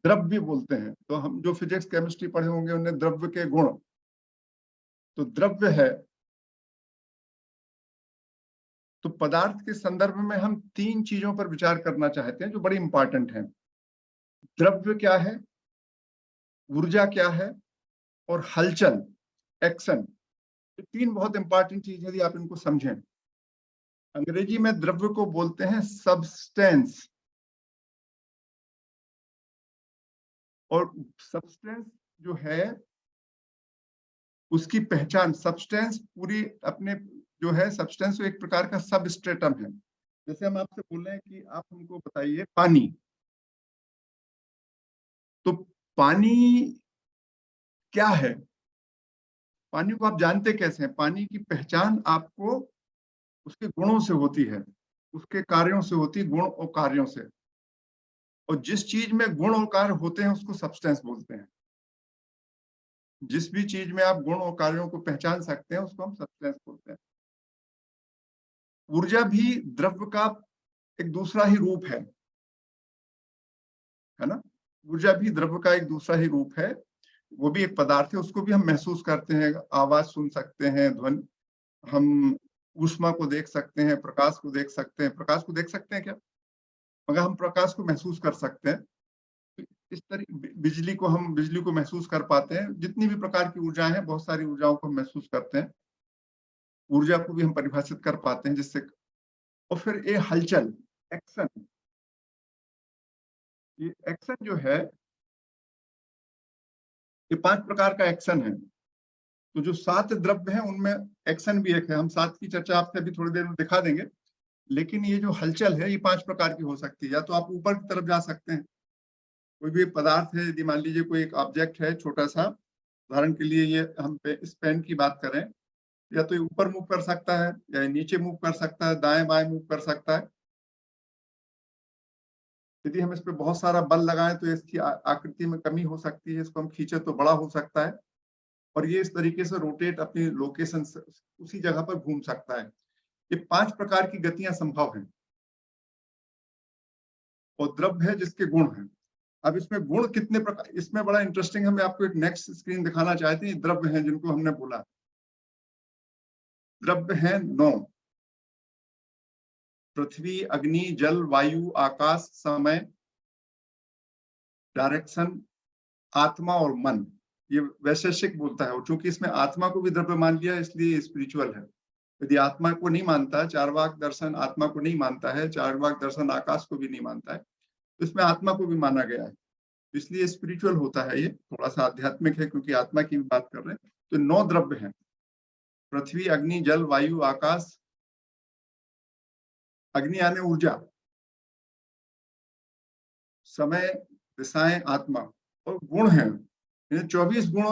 द्रव्य बोलते हैं। तो हम जो फिजिक्स केमिस्ट्री पढ़े होंगे उन्हें द्रव्य के गुण, तो द्रव्य है। तो पदार्थ के संदर्भ में हम 3 चीजों पर विचार करना चाहते हैं जो बड़ी इंपॉर्टेंट हैं। द्रव्य क्या है, ऊर्जा क्या है, और हलचल, एक्शन। ये 3 बहुत इंपॉर्टेंट चीज है, यदि आप इनको समझें। अंग्रेजी में द्रव्य को बोलते हैं सब्सटेंस, और सब्सटेंस जो है उसकी पहचान, सब्सटेंस पूरी अपने जो है, सब्सटेंस एक प्रकार का सबस्ट्रेटम है। जैसे हम आपसे बोल रहे हैं कि आप हमको बताइए पानी, तो पानी क्या है, पानी को आप जानते कैसे हैं? पानी की पहचान आपको उसके गुणों से होती है, उसके कार्यों से होती है, गुण और कार्यों से। और जिस चीज में गुण और कार्य होते हैं उसको सब्सटेंस बोलते हैं। जिस भी चीज में आप गुण और कार्यों को पहचान सकते हैं उसको हम सब्सटेंस बोलते हैं। ऊर्जा भी द्रव्य का एक दूसरा ही रूप है ना। ऊर्जा भी द्रव्य का एक दूसरा ही रूप है, वो भी एक पदार्थ है, उसको भी हम महसूस करते हैं, आवाज सुन सकते हैं, ध्वनि, हम ऊष्मा को देख सकते हैं, प्रकाश को देख सकते हैं। प्रकाश को देख सकते हैं क्या? मगर हम प्रकाश को महसूस कर सकते हैं। इस तरह बिजली को महसूस कर पाते हैं। जितनी भी प्रकार की ऊर्जा है, बहुत सारी ऊर्जाओं को हम महसूस करते हैं। ऊर्जा को भी हम परिभाषित कर पाते हैं जिससे। और फिर ये हलचल, एक्शन, ये एक्शन जो है, ये 5 प्रकार का एक्शन है। तो जो 7 द्रव्य हैं उनमें एक्शन भी एक है। हम 7 की चर्चा आपसे अभी थोड़ी देर में दिखा देंगे। लेकिन ये जो हलचल है, ये 5 प्रकार की हो सकती है। या तो आप ऊपर की तरफ जा सकते हैं, कोई भी पदार्थ है, यदि मान लीजिए कोई एक ऑब्जेक्ट है छोटा सा, उदाहरण के लिए ये हम इस पेन की बात करें, या तो ये ऊपर मूव कर सकता है, या नीचे मूव कर सकता है, दाएं बाएं मूव कर सकता है। यदि हम इस पे बहुत सारा बल लगाएं तो इसकी आकृति में कमी हो सकती है, इसको हम खींचे तो बड़ा हो सकता है, और ये इस तरीके से रोटेट अपनी लोकेशन से उसी जगह पर घूम सकता है। ये 5 प्रकार की गतियां संभव हैं। और द्रव्य है जिसके गुण हैं। अब इसमें गुण कितने प्रकार, इसमें बड़ा इंटरेस्टिंग है। मैं आपको एक नेक्स्ट स्क्रीन दिखाना चाहती हूँ। द्रव्य हैं जिनको हमने बोला, द्रव्य हैं 9: पृथ्वी, अग्नि, जल, वायु, आकाश, समय, डायरेक्शन, आत्मा और मन। ये वैशेषिक बोलता है, और चूंकि इसमें आत्मा को भी द्रव्य मान लिया इसलिए स्पिरिचुअल है। यदि आत्मा को नहीं मानता, चार्वाक दर्शन आत्मा को नहीं मानता है, चार्वाक दर्शन आकाश को भी नहीं मानता है, तो इसमें आत्मा को भी माना गया है, इसलिए स्पिरिचुअल होता है। ये थोड़ा सा आध्यात्मिक है क्योंकि आत्मा की भी बात कर रहे हैं। तो 9 द्रव्य हैं: पृथ्वी, अग्नि, जल, वायु, आकाश। अग्नि यानी ऊर्जा, समय, दिशाएं, आत्मा। और गुण हैं, 24 गुण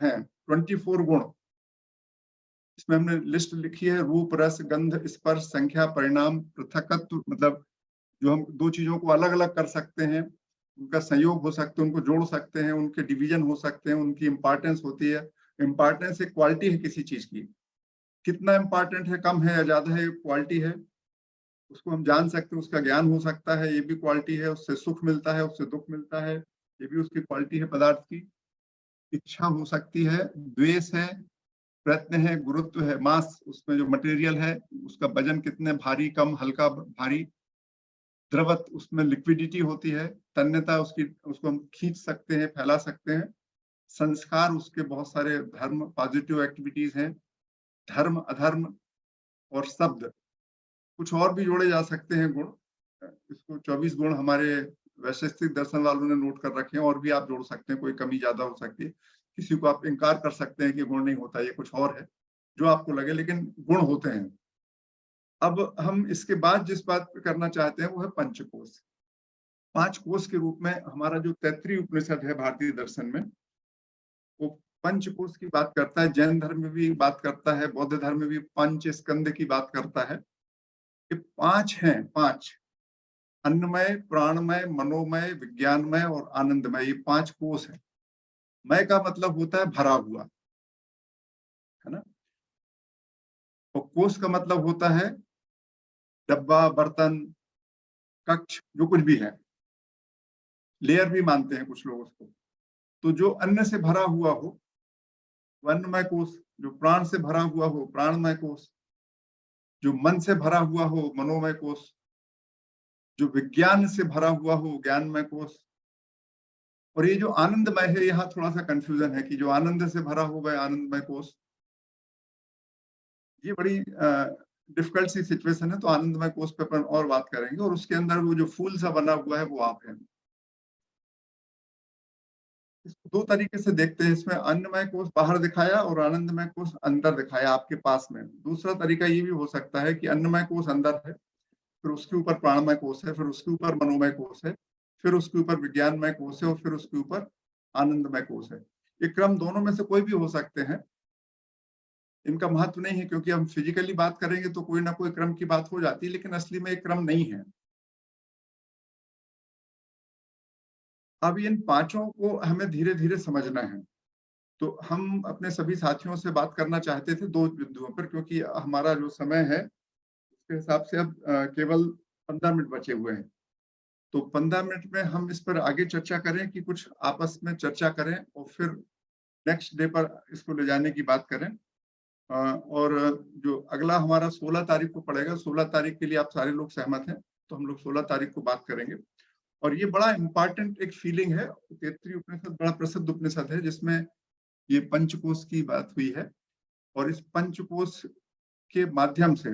हैं, 24 गुण। इसमें हमने लिस्ट लिखी है: रूप, रस, गंध, स्पर्श, संख्या, परिणाम, पृथकत्व, मतलब जो हम 2 चीजों को अलग अलग कर सकते हैं, उनका संयोग हो सकता है, उनको जोड़ सकते हैं, उनके डिवीजन हो सकते हैं, उनकी इंपॉर्टेंस होती है। इंपॉर्टेंस एक क्वालिटी है किसी चीज की, कितना इंपॉर्टेंट है, कम है या ज्यादा है, क्वालिटी है, उसको हम जान सकते हैं, उसका ज्ञान हो सकता है, ये भी क्वालिटी है। उससे सुख मिलता है, उससे दुख मिलता है, ये भी उसकी क्वालिटी है पदार्थ की। इच्छा हो सकती है, द्वेष है, प्रयत्न है, गुरुत्व है, मास, उसमें जो मटेरियल है उसका वजन कितने, भारी, कम, हल्का, भारी। द्रवत्व, उसमें लिक्विडिटी होती है। तन्यता, उसको हम खींच सकते हैं, फैला सकते हैं। संस्कार, उसके बहुत सारे धर्म, पॉजिटिव एक्टिविटीज हैं। धर्म, अधर्म और शब्द, कुछ और भी जोड़े जा सकते हैं गुण। इसको 24 गुण हमारे वैशेषिक दर्शन वालों ने नोट कर रखे हैं, और भी आप जोड़ सकते हैं, कोई कमी ज्यादा हो सकती है। किसी को आप इनकार कर सकते हैं कि गुण नहीं होता, ये कुछ और है जो आपको लगे, लेकिन गुण होते हैं। अब हम इसके बाद जिस बात पे करना चाहते हैं वो है पंचकोश। 5 कोश के रूप में हमारा जो तैत्तिरीय उपनिषद है भारतीय दर्शन में, वो पंचकोश की बात करता है। जैन धर्म में भी बात करता है, बौद्ध धर्म में भी पंच स्कंद की बात करता है। ये 5 हैं, 5: अन्नमय, प्राणमय, मनोमय, विज्ञानमय और आनंदमय। ये 5 कोश है। मय का मतलब होता है भरा हुआ, है ना। और कोश का मतलब होता है डब्बा, बर्तन, कक्ष, जो कुछ भी है। लेयर भी मानते हैं कुछ लोग उसको। तो जो अन्न से भरा हुआ हो वो अन्नमय कोश, जो प्राण से भरा हुआ हो प्राणमय कोश, जो मन से भरा हुआ हो मनोमय कोश, जो विज्ञान से भरा हुआ हो ज्ञानमय कोश। और ये जो आनंदमय है, यहाँ थोड़ा सा कंफ्यूजन है कि जो आनंद से भरा हुआ है आनंदमय कोश, ये बड़ी डिफिकल्ट सी सिचुएशन है। तो आनंदमय कोश पे अपन और बात करेंगे। और उसके अंदर वो जो फूल सा बना हुआ है वो आप हैं। इसको 2 तरीके से देखते हैं। इसमें अन्नमय कोश बाहर दिखाया और आनंदमय कोश अंदर दिखाया आपके पास में। दूसरा तरीका ये भी हो सकता है कि अन्नमय कोश अंदर है, फिर उसके ऊपर प्राणमय कोश है, फिर उसके ऊपर मनोमय कोश है, फिर उसके ऊपर विज्ञानमय कोश है, और फिर उसके ऊपर आनंदमय कोश है। ये क्रम दोनों में से कोई भी हो सकते हैं, इनका महत्व नहीं है, क्योंकि हम फिजिकली बात करेंगे तो कोई ना कोई क्रम की बात हो जाती है, लेकिन असली में एक क्रम नहीं है। अब इन 5 को हमें धीरे धीरे समझना है। तो हम अपने सभी साथियों से बात करना चाहते थे 2 बिंदुओं पर, क्योंकि हमारा जो समय है उसके हिसाब से अब केवल 15 मिनट बचे हुए हैं। तो 15 मिनट में हम इस पर आगे चर्चा करें कि कुछ आपस में चर्चा करें और फिर नेक्स्ट डे पर इसको ले जाने की बात करें। और जो अगला हमारा 16 तारीख को पड़ेगा, 16 तारीख के लिए आप सारे लोग सहमत हैं, तो हम लोग 16 तारीख को बात करेंगे। और ये बड़ा इम्पोर्टेंट एक फीलिंग है। तैत्तिरीय उपनिषद बड़ा प्रसिद्ध उपनिषद है जिसमें ये पंचकोश की बात हुई है, और इस पंचकोश के माध्यम से,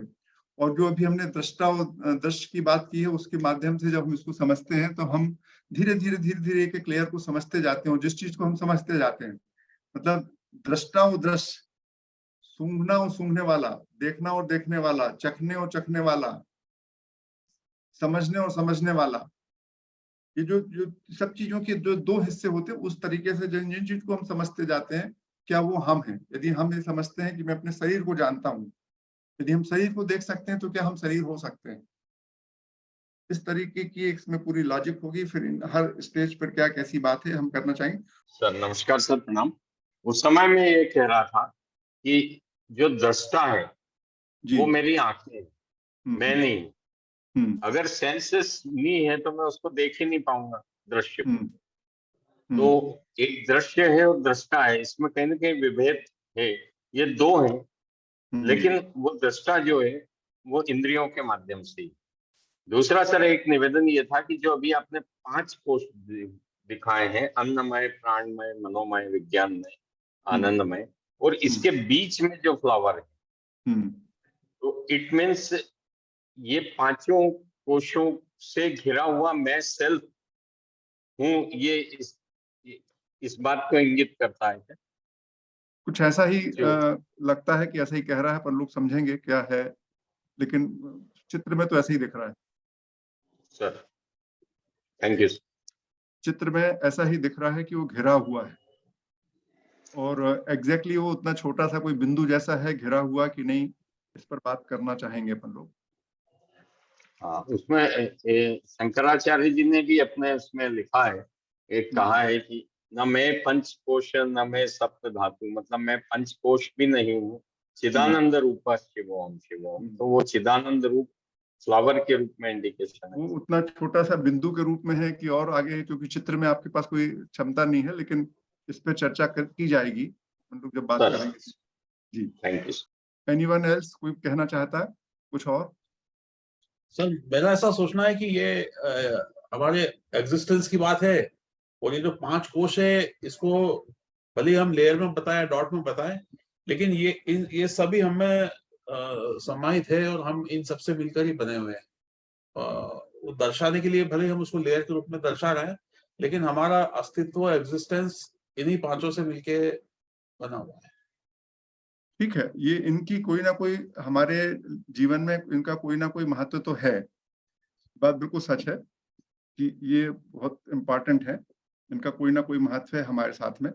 और जो अभी हमने दृष्टा और दृश्य की बात की है, उसके माध्यम से जब हम इसको समझते हैं तो हम धीरे धीरे एक लेयर को समझते जाते हैं। और जिस चीज को हम समझते जाते हैं, मतलब दृष्टा और दृश्य, सूंघना और सूंघने वाला, देखना और देखने वाला, चखने और चखने वाला, समझने और समझने वाला, ये जो सब चीजों के जो दो हिस्से होते हैं, उस तरीके से जिन चीज को हम समझते जाते हैं, क्या वो हम हैं? यदि हम ये समझते हैं कि मैं अपने शरीर को जानता हूँ, यदि हम शरीर को देख सकते हैं, तो क्या हम शरीर हो सकते हैं? इस तरीके की इसमें पूरी लॉजिक होगी। फिर हर स्टेज पर क्या कैसी बात है हम करना चाहेंगे। सर नमस्कार सर, प्रणाम। उस समय में ये कह रहा था कि जो दृष्टा है वो मेरी आंखें हैं, मैं नहीं। अगर सेंसेस नहीं है तो मैं उसको देख ही नहीं पाऊंगा दृश्य को। तो एक दृश्य है और दृष्टा है, इसमें कहीं ना कहीं विभेद है। ये दो हैं, लेकिन वो दृष्टा जो है वो इंद्रियों के माध्यम से ही। दूसरा सर एक निवेदन ये था कि जो अभी आपने 5 कोश दिखाए हैं, अन्नमय, प्राणमय, मनोमय, विज्ञानमय, आनंदमय, और इसके बीच में जो फ्लावर है, तो इट मीन्स ये 5 कोशों से घिरा हुआ मैं सेल्फ हूँ। ये इस बात को इंगित करता है क्या? कुछ ऐसा ही लगता है कि ऐसा ही कह रहा है, पर लोग समझेंगे क्या है, लेकिन चित्र में तो ऐसा ही दिख रहा है सर। Thank you. चित्र में ऐसा ही दिख रहा है कि वो घिरा हुआ है, और एग्जैक्टली वो उतना छोटा सा कोई बिंदु जैसा है घिरा हुआ कि नहीं, इस पर बात करना चाहेंगे अपन लोग। हाँ, उसमें शंकराचार्य जी ने भी अपने उसमें लिखा है, एक कहा है कि न मैं पंचकोश न मैं सप्त धातु, मतलब मैं पंचकोश भी नहीं हूँ, चिदानंद रूप शिवोम शिवोम। तो वो चिदानंद रूप फ्लावर के रूप में इंडिकेशन है। वो उतना छोटा सा बिंदु के रूप में है कि और आगे, क्योंकि चित्र में आपके पास कोई क्षमता नहीं है, लेकिन इस पे चर्चा की जाएगी हम लोग जब बात करेंगे। जी थैंक यू। एनीवन एल्स कोई कहना चाहता है कुछ और? सर मेरा ऐसा सोचना है कि ये हमारे एग्जिस्टेंस की बात है, और ये जो 5 कोश है, इसको भले हम लेयर में बताएं, डॉट में बताएं, लेकिन ये सभी हमें सम्मानित है, और हम इन सबसे मिलकर ही बने हुए हैं। वो दर्शाने के लिए भले हम उसको लेयर के रूप में दर्शा रहे हैं, लेकिन हमारा अस्तित्व, एग्जिस्टेंस इन्हीं 5 से मिलके बना हुआ है। ठीक है, ये इनकी कोई ना कोई हमारे जीवन में इनका कोई ना कोई महत्व तो है। बात बिल्कुल सच है कि ये बहुत इम्पोर्टेंट है, इनका कोई ना कोई महत्व है हमारे साथ में।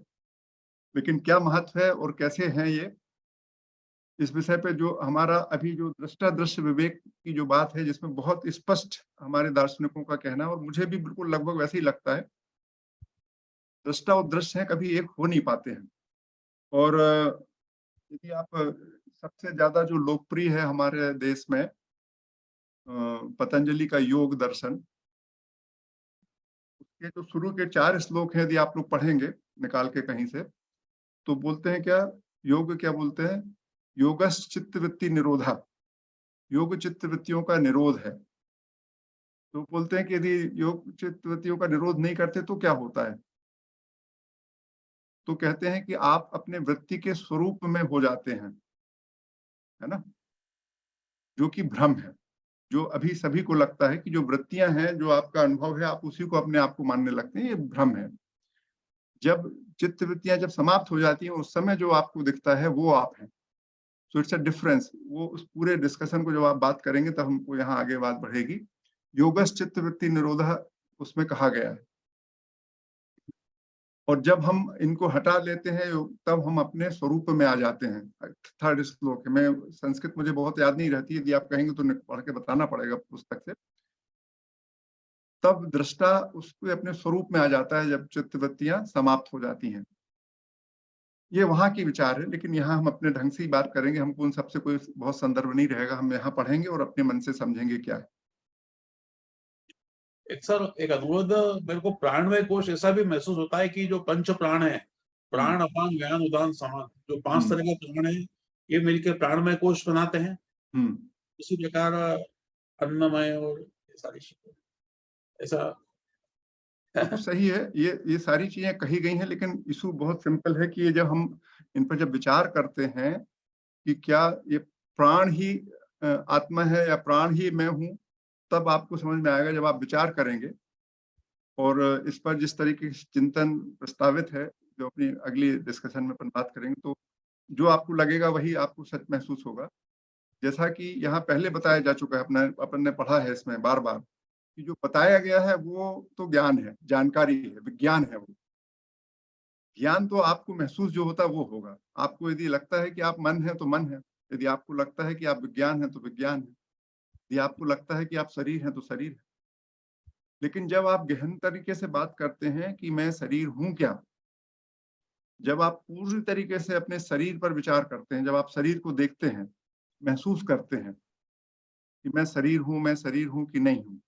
लेकिन क्या महत्व है और कैसे हैं ये, इस विषय पे जो हमारा अभी जो दृष्टा दृश्य विवेक की जो बात है, जिसमें बहुत स्पष्ट हमारे दार्शनिकों का कहना है, और मुझे भी बिल्कुल लगभग वैसे ही लगता है, दृष्टा और दृश्य है कभी एक हो नहीं पाते हैं। और यदि आप सबसे ज्यादा जो लोकप्रिय है हमारे देश में पतंजलि का योग दर्शन, उसके जो शुरू के 4 श्लोक हैं, यदि आप लोग पढ़ेंगे निकाल के कहीं से, तो बोलते हैं क्या, योग क्या बोलते हैं, योगस् चित्तवृत्ति निरोधा, योग चित्तवृत्तियों का निरोध है। तो बोलते हैं कि यदि योग चित्तवृत्तियों का निरोध नहीं करते तो क्या होता है, तो कहते हैं कि आप अपने वृत्ति के स्वरूप में हो जाते हैं, है ना, जो कि भ्रम है। जो अभी सभी को लगता है कि जो वृत्तियां हैं, जो आपका अनुभव है, आप उसी को अपने आप को मानने लगते हैं, ये भ्रम है। जब चित्त वृत्तियां जब समाप्त हो जाती हैं, उस समय जो आपको दिखता है वो आप हैं। So it's a difference. वो उस पूरे डिस्कशन को जब आप बात करेंगे तब हमको यहाँ आगे बात बढ़ेगी। योगस् चित्त वृत्ति निरोधा उसमें कहा गया है, और जब हम इनको हटा लेते हैं तब हम अपने स्वरूप में आ जाते हैं। 3rd श्लोक में, संस्कृत मुझे बहुत याद नहीं रहती, यदि आप कहेंगे तो पढ़ के बताना पड़ेगा पुस्तक से। तब दृष्टा उसके अपने स्वरूप में आ जाता है जब चित्तवृत्तियां समाप्त हो जाती हैं। ये वहां की विचार है, लेकिन यहाँ हम अपने ढंग से ही बात करेंगे, हमको उन सबसे कोई बहुत संदर्भ नहीं रहेगा। हम यहाँ पढ़ेंगे और अपने मन से समझेंगे क्या है। एक सर एक अनुरोध, मेरे को प्राणमय कोश ऐसा भी महसूस होता है कि जो पंच प्राण है, प्राण अपान व्यान उदान समान, जो 5 तरह के प्राण है ये मिलकर प्राणमय कोश बनाते हैं। इसी प्रकार अन्नमय और ये सारी चीजें ऐसा तो सही है। ये सारी चीजें कही गई हैं, लेकिन इशू बहुत सिंपल है कि ये जब हम इन पर जब विचार करते हैं कि क्या ये प्राण ही आत्मा है या प्राण ही मैं हूं, तब आपको समझ में आएगा जब आप विचार करेंगे। और इस पर जिस तरीके से चिंतन प्रस्तावित है, जो अपनी अगली डिस्कशन में अपन बात करेंगे, तो जो आपको लगेगा वही आपको सच महसूस होगा। जैसा कि यहाँ पहले बताया जा चुका है, अपन ने पढ़ा है इसमें बार बार कि जो बताया गया है वो तो ज्ञान है, जानकारी है, विज्ञान है। वो ज्ञान तो आपको महसूस जो होता है वो होगा। आपको यदि लगता है कि आप मन है तो मन है, यदि आपको लगता है कि आप विज्ञान है तो विज्ञान है, यदि आपको लगता है कि आप शरीर हैं तो शरीर है। लेकिन जब आप गहन तरीके से बात करते हैं कि मैं शरीर हूं क्या, जब आप पूरी तरीके से अपने शरीर पर विचार करते हैं, जब आप शरीर को देखते हैं, महसूस करते हैं कि मैं शरीर हूं कि नहीं हूं,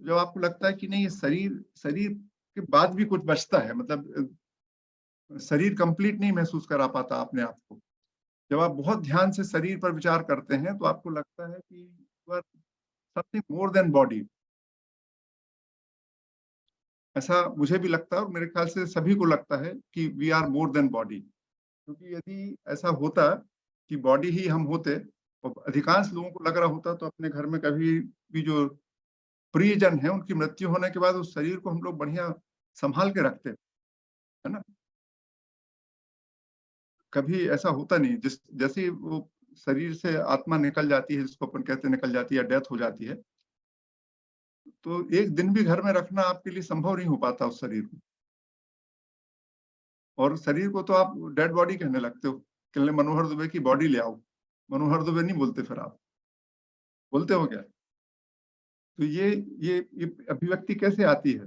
जब आपको लगता है कि नहीं, ये शरीर के बाद भी कुछ बचता है, मतलब शरीर कंप्लीट नहीं महसूस करा पाता अपने आप को। जब आप बहुत ध्यान से शरीर पर विचार करते हैं तो आपको लगता है कि you are something more than body. ऐसा मुझे भी लगता है और मेरे ख्याल से सभी को लगता है कि we are more than body. क्योंकि यदि ऐसा होता कि बॉडी ही हम होते, और अधिकांश लोगों को लग रहा होता, तो अपने घर में कभी भी जो प्रियजन है उनकी मृत्यु होने के बाद उस शरीर को हम लोग बढ़िया संभाल के रखते, है ना। कभी ऐसा होता नहीं। जैसे ही वो शरीर से आत्मा निकल जाती है, जिसको अपन कहते हैं निकल जाती है या डेथ हो जाती है, तो एक दिन भी घर में रखना आपके लिए संभव नहीं हो पाता उस शरीर को। और शरीर को तो आप डेड बॉडी कहने लगते हो, कहने मनोहर दुबे की बॉडी ले आओ। मनोहर दुबे नहीं बोलते, फिर आप बोलते हो क्या? तो ये अभिव्यक्ति कैसे आती है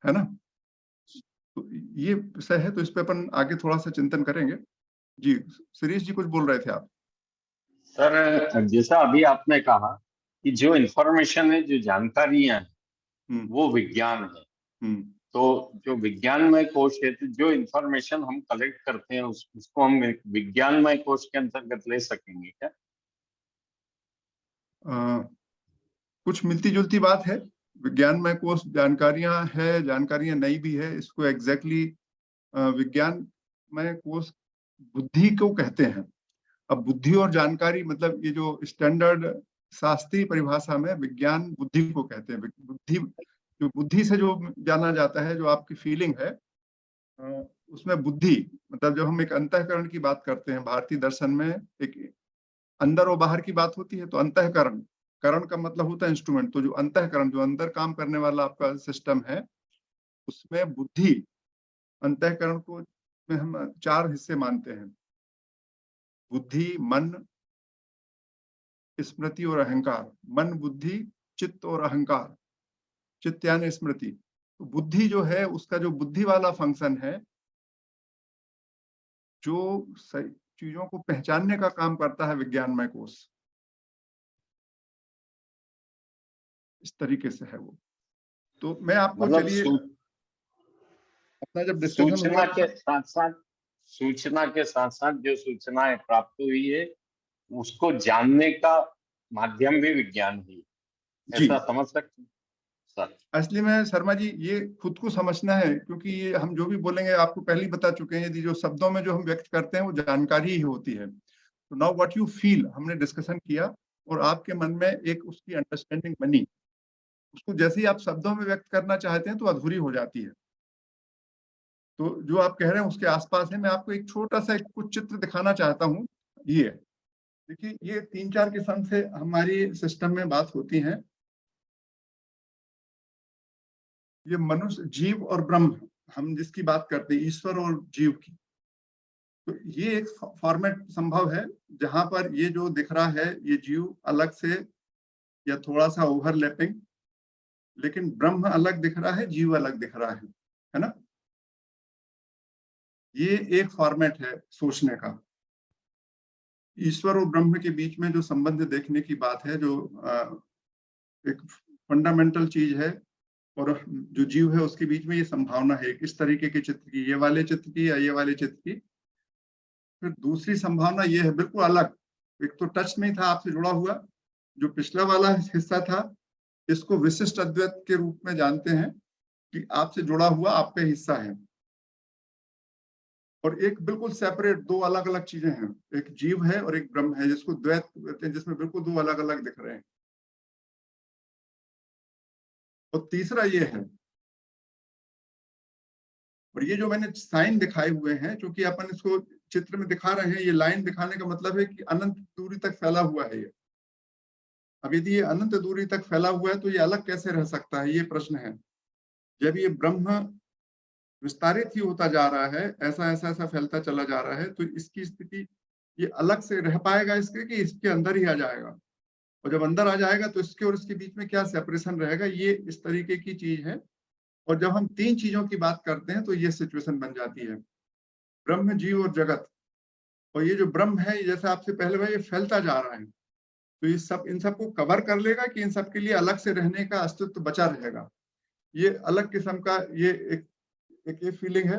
ना। तो ये विषय है, तो इस पे अपन आगे थोड़ा सा चिंतन करेंगे। जी सुरेश जी कुछ बोल रहे थे आप। सर जैसा अभी आपने कहा कि जो इंफॉर्मेशन है, जो जानकारियां हैं, वो विज्ञान है। तो जो विज्ञानमय कोश है, तो जो इंफॉर्मेशन हम कलेक्ट करते हैं उसको हम विज्ञानमय कोश के अंतर्गत ले सकेंगे क्या? कुछ मिलती जुलती बात है। विज्ञानमय कोश जानकारियां नई भी है। इसको एग्जैक्टली विज्ञानमय कोश बुद्धि को कहते हैं। अब बुद्धि और जानकारी, मतलब ये जो स्टैंडर्ड शास्त्रीय परिभाषा में विज्ञान बुद्धि को कहते हैं। बुद्धि, जो बुद्धि से जो जाना जाता है, जो आपकी फीलिंग है, उसमें बुद्धि मतलब जब हम एक अंतःकरण की बात करते हैं, भारतीय दर्शन में एक अंदर और बाहर की बात होती है। तो अंतःकरण, करण का मतलब होता है इंस्ट्रूमेंट। तो जो अंतःकरण, जो अंदर काम करने वाला आपका सिस्टम है, उसमें बुद्धि, अंतःकरण को में हम 4 हिस्से मानते हैं: बुद्धि, मन, स्मृति और अहंकार। मन, बुद्धि, चित्त और अहंकार। चित्त यानी स्मृति। तो बुद्धि जो है, उसका जो बुद्धि वाला फंक्शन है, जो चीजों को पहचानने का काम करता है, विज्ञानमय कोश इस तरीके से है वो। तो मैं आपको मतलब चलिए अपना जब डिस्कशन सूचना के साथ साथ जो सूचनाएं प्राप्त हुई है, उसको जानने का माध्यम भी विज्ञान ही, ऐसा समझ सकते हैं सर? असली में शर्मा जी, ये खुद को समझना है, क्योंकि ये हम जो भी बोलेंगे आपको पहले ही बता चुके हैं, यदि जो शब्दों में जो हम व्यक्त करते हैं वो जानकारी ही होती है। तो नाउ व्हाट यू फील, हमने डिस्कशन किया और आपके मन में एक उसकी अंडरस्टैंडिंग बनी। उसको जैसे ही आप शब्दों में व्यक्त करना चाहते हैं तो अधूरी हो जाती है। तो जो आप कह रहे हैं उसके आसपास है। मैं आपको एक छोटा सा कुछ चित्र दिखाना चाहता हूँ। ये देखिए, ये 3-4 किस्म से हमारी सिस्टम में बात होती है। ये मनुष्य, जीव और ब्रह्म, हम जिसकी बात करते हैं, ईश्वर और जीव की। तो ये एक फॉर्मेट संभव है जहां पर ये जो दिख रहा है, ये जीव अलग से या थोड़ा सा ओवरलैपिंग, लेकिन ब्रह्म अलग दिख रहा है, जीव अलग दिख रहा है ना। ये एक फॉर्मेट है सोचने का। ईश्वर और ब्रह्म के बीच में जो संबंध देखने की बात है, जो एक फंडामेंटल चीज है और जो जीव है उसके बीच में ये संभावना है इस तरीके के चित्र की, ये वाले चित्र की या ये वाले चित्र की। फिर दूसरी संभावना ये है बिल्कुल अलग, एक तो टच नहीं था आपसे जुड़ा हुआ, जो पिछला वाला हिस्सा था इसको विशिष्ट अद्वैत के रूप में जानते हैं कि आपसे जुड़ा हुआ आपका हिस्सा है, और एक बिल्कुल सेपरेट दो अलग अलग चीजें हैं, एक जीव है और एक ब्रह्म है जिसको द्वैत कहते हैं, जिसमें बिल्कुल दो अलग अलग दिख रहे हैं। और तीसरा ये है, और ये जो मैंने साइन दिखाए हुए हैं, क्योंकि अपन इसको चित्र में दिखा रहे हैं, ये लाइन दिखाने का मतलब है कि अनंत दूरी तक फैला हुआ है ये। अब यदि ये अनंत दूरी तक फैला हुआ है तो ये अलग कैसे रह सकता है, ये प्रश्न है। जब ये ब्रह्म विस्तारित ही होता जा रहा है, ऐसा ऐसा ऐसा फैलता चला जा रहा है, तो इसकी स्थिति ये अलग से रह पाएगा इसके कि इसके अंदर ही आ जाएगा, और जब अंदर आ जाएगा तो इसके और इसके बीच में क्या सेपरेशन रहेगा, ये इस तरीके की चीज है। और जब हम तीन चीजों की बात करते हैं तो ये सिचुएशन बन जाती है, ब्रह्म, जीव और जगत। और ये जो ब्रह्म है, जैसे आपसे पहले भाई, ये फैलता जा रहा है, तो ये सब इन सबको कवर कर लेगा कि इन सब के लिए अलग से रहने का अस्तित्व बचा रहेगा। ये अलग किस्म का ये एक ये फीलिंग है।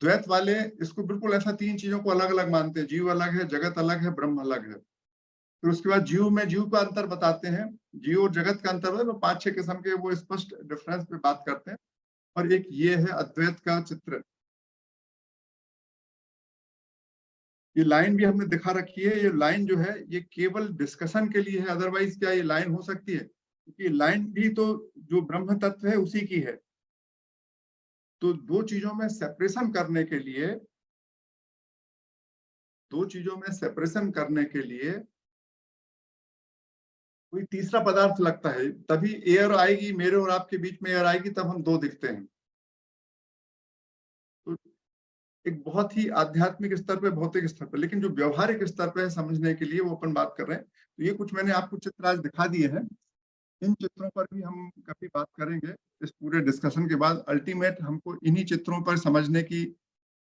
द्वैत वाले इसको बिल्कुल ऐसा तीन चीजों को अलग अलग मानते हैं, जीव अलग है, जगत अलग है, ब्रह्म अलग है। फिर उसके बाद जीव में जीव का अंतर बताते हैं, जीव और जगत का अंतर है, 5-6 किस्म के वो स्पष्ट डिफरेंस पे बात करते हैं। और एक ये है अद्वैत का चित्र, ये लाइन भी हमने दिखा रखी है। ये लाइन जो है ये केवल डिस्कशन के लिए है, अदरवाइज क्या ये लाइन हो सकती है, क्योंकि लाइन भी तो जो ब्रह्म तत्व है उसी की है। तो दो चीजों में सेपरेशन करने के लिए कोई तीसरा पदार्थ लगता है, तभी एयर आएगी, मेरे और आपके बीच में एयर आएगी, तब हम दो दिखते हैं। तो एक बहुत ही आध्यात्मिक स्तर पे, भौतिक स्तर पे, लेकिन जो व्यवहारिक स्तर पे है समझने के लिए वो अपन बात कर रहे हैं। तो ये कुछ मैंने आपको चित्र आज दिखा दिए हैं, इन चित्रों पर भी हम कभी बात करेंगे इस पूरे डिस्कशन के बाद। अल्टीमेट हमको इन्हीं चित्रों पर समझने की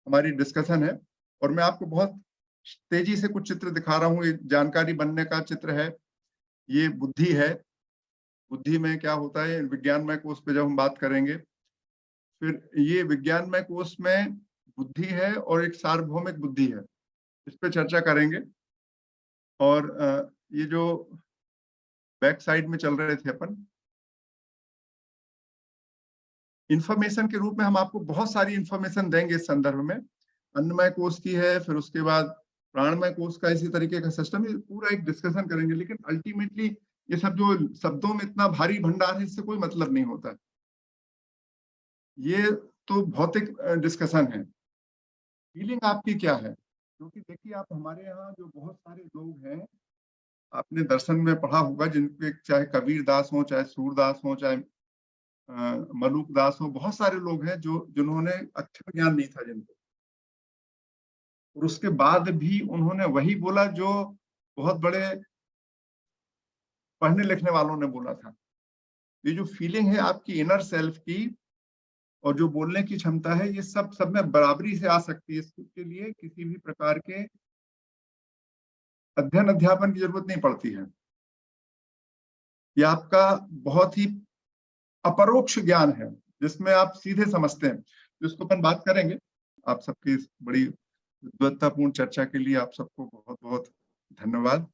हमारी डिस्कशन है, और मैं आपको बहुत तेजी से कुछ चित्र दिखा रहा हूँ। ये जानकारी बनने का चित्र है, ये बुद्धि है, बुद्धि में क्या होता है विज्ञानमय कोश पे जब हम बात करेंगे। फिर ये विज्ञानमय कोश में बुद्धि है और एक सार्वभौमिक बुद्धि है, इस पे चर्चा करेंगे। और ये जो बैक साइड में चल रहे थे अपन, इंफॉर्मेशन के रूप में हम आपको बहुत सारी इंफॉर्मेशन देंगे इस संदर्भ में। अन्नमय कोश की है, फिर उसके बाद प्राणमय कोश का इसी तरीके का सिस्टम, ये पूरा एक डिस्कशन करेंगे। लेकिन अल्टीमेटली ये सब जो शब्दों में इतना भारी भंडार है, इससे कोई मतलब नहीं होता, ये तो भौतिक डिस्कशन है। फीलिंग आपकी क्या है, क्योंकि देखिए आप हमारे यहाँ जो बहुत सारे लोग हैं, आपने दर्शन में पढ़ा होगा, जिनके चाहे कबीर दास हो, चाहे सूरदास हो, चाहे मलूक दास हो, बहुत सारे लोग हैं जिन्होंने अक्षर ज्ञान नहीं था जिनको, और उसके बाद भी उन्होंने वही बोला जो बहुत बड़े पढ़ने लिखने वालों ने बोला था। ये जो फीलिंग है आपकी इनर सेल्फ की और जो बोलने की क्षमता है, ये सब में बराबरी से आ सकती है। इसके लिए किसी भी प्रकार के अध्ययन अध्यापन की जरूरत नहीं पड़ती है, ये आपका बहुत ही अपरोक्ष ज्ञान है जिसमें आप सीधे समझते हैं, जिसको अपन बात करेंगे। आप सबकी इस बड़ी विद्वत्तापूर्ण चर्चा के लिए आप सबको बहुत बहुत धन्यवाद।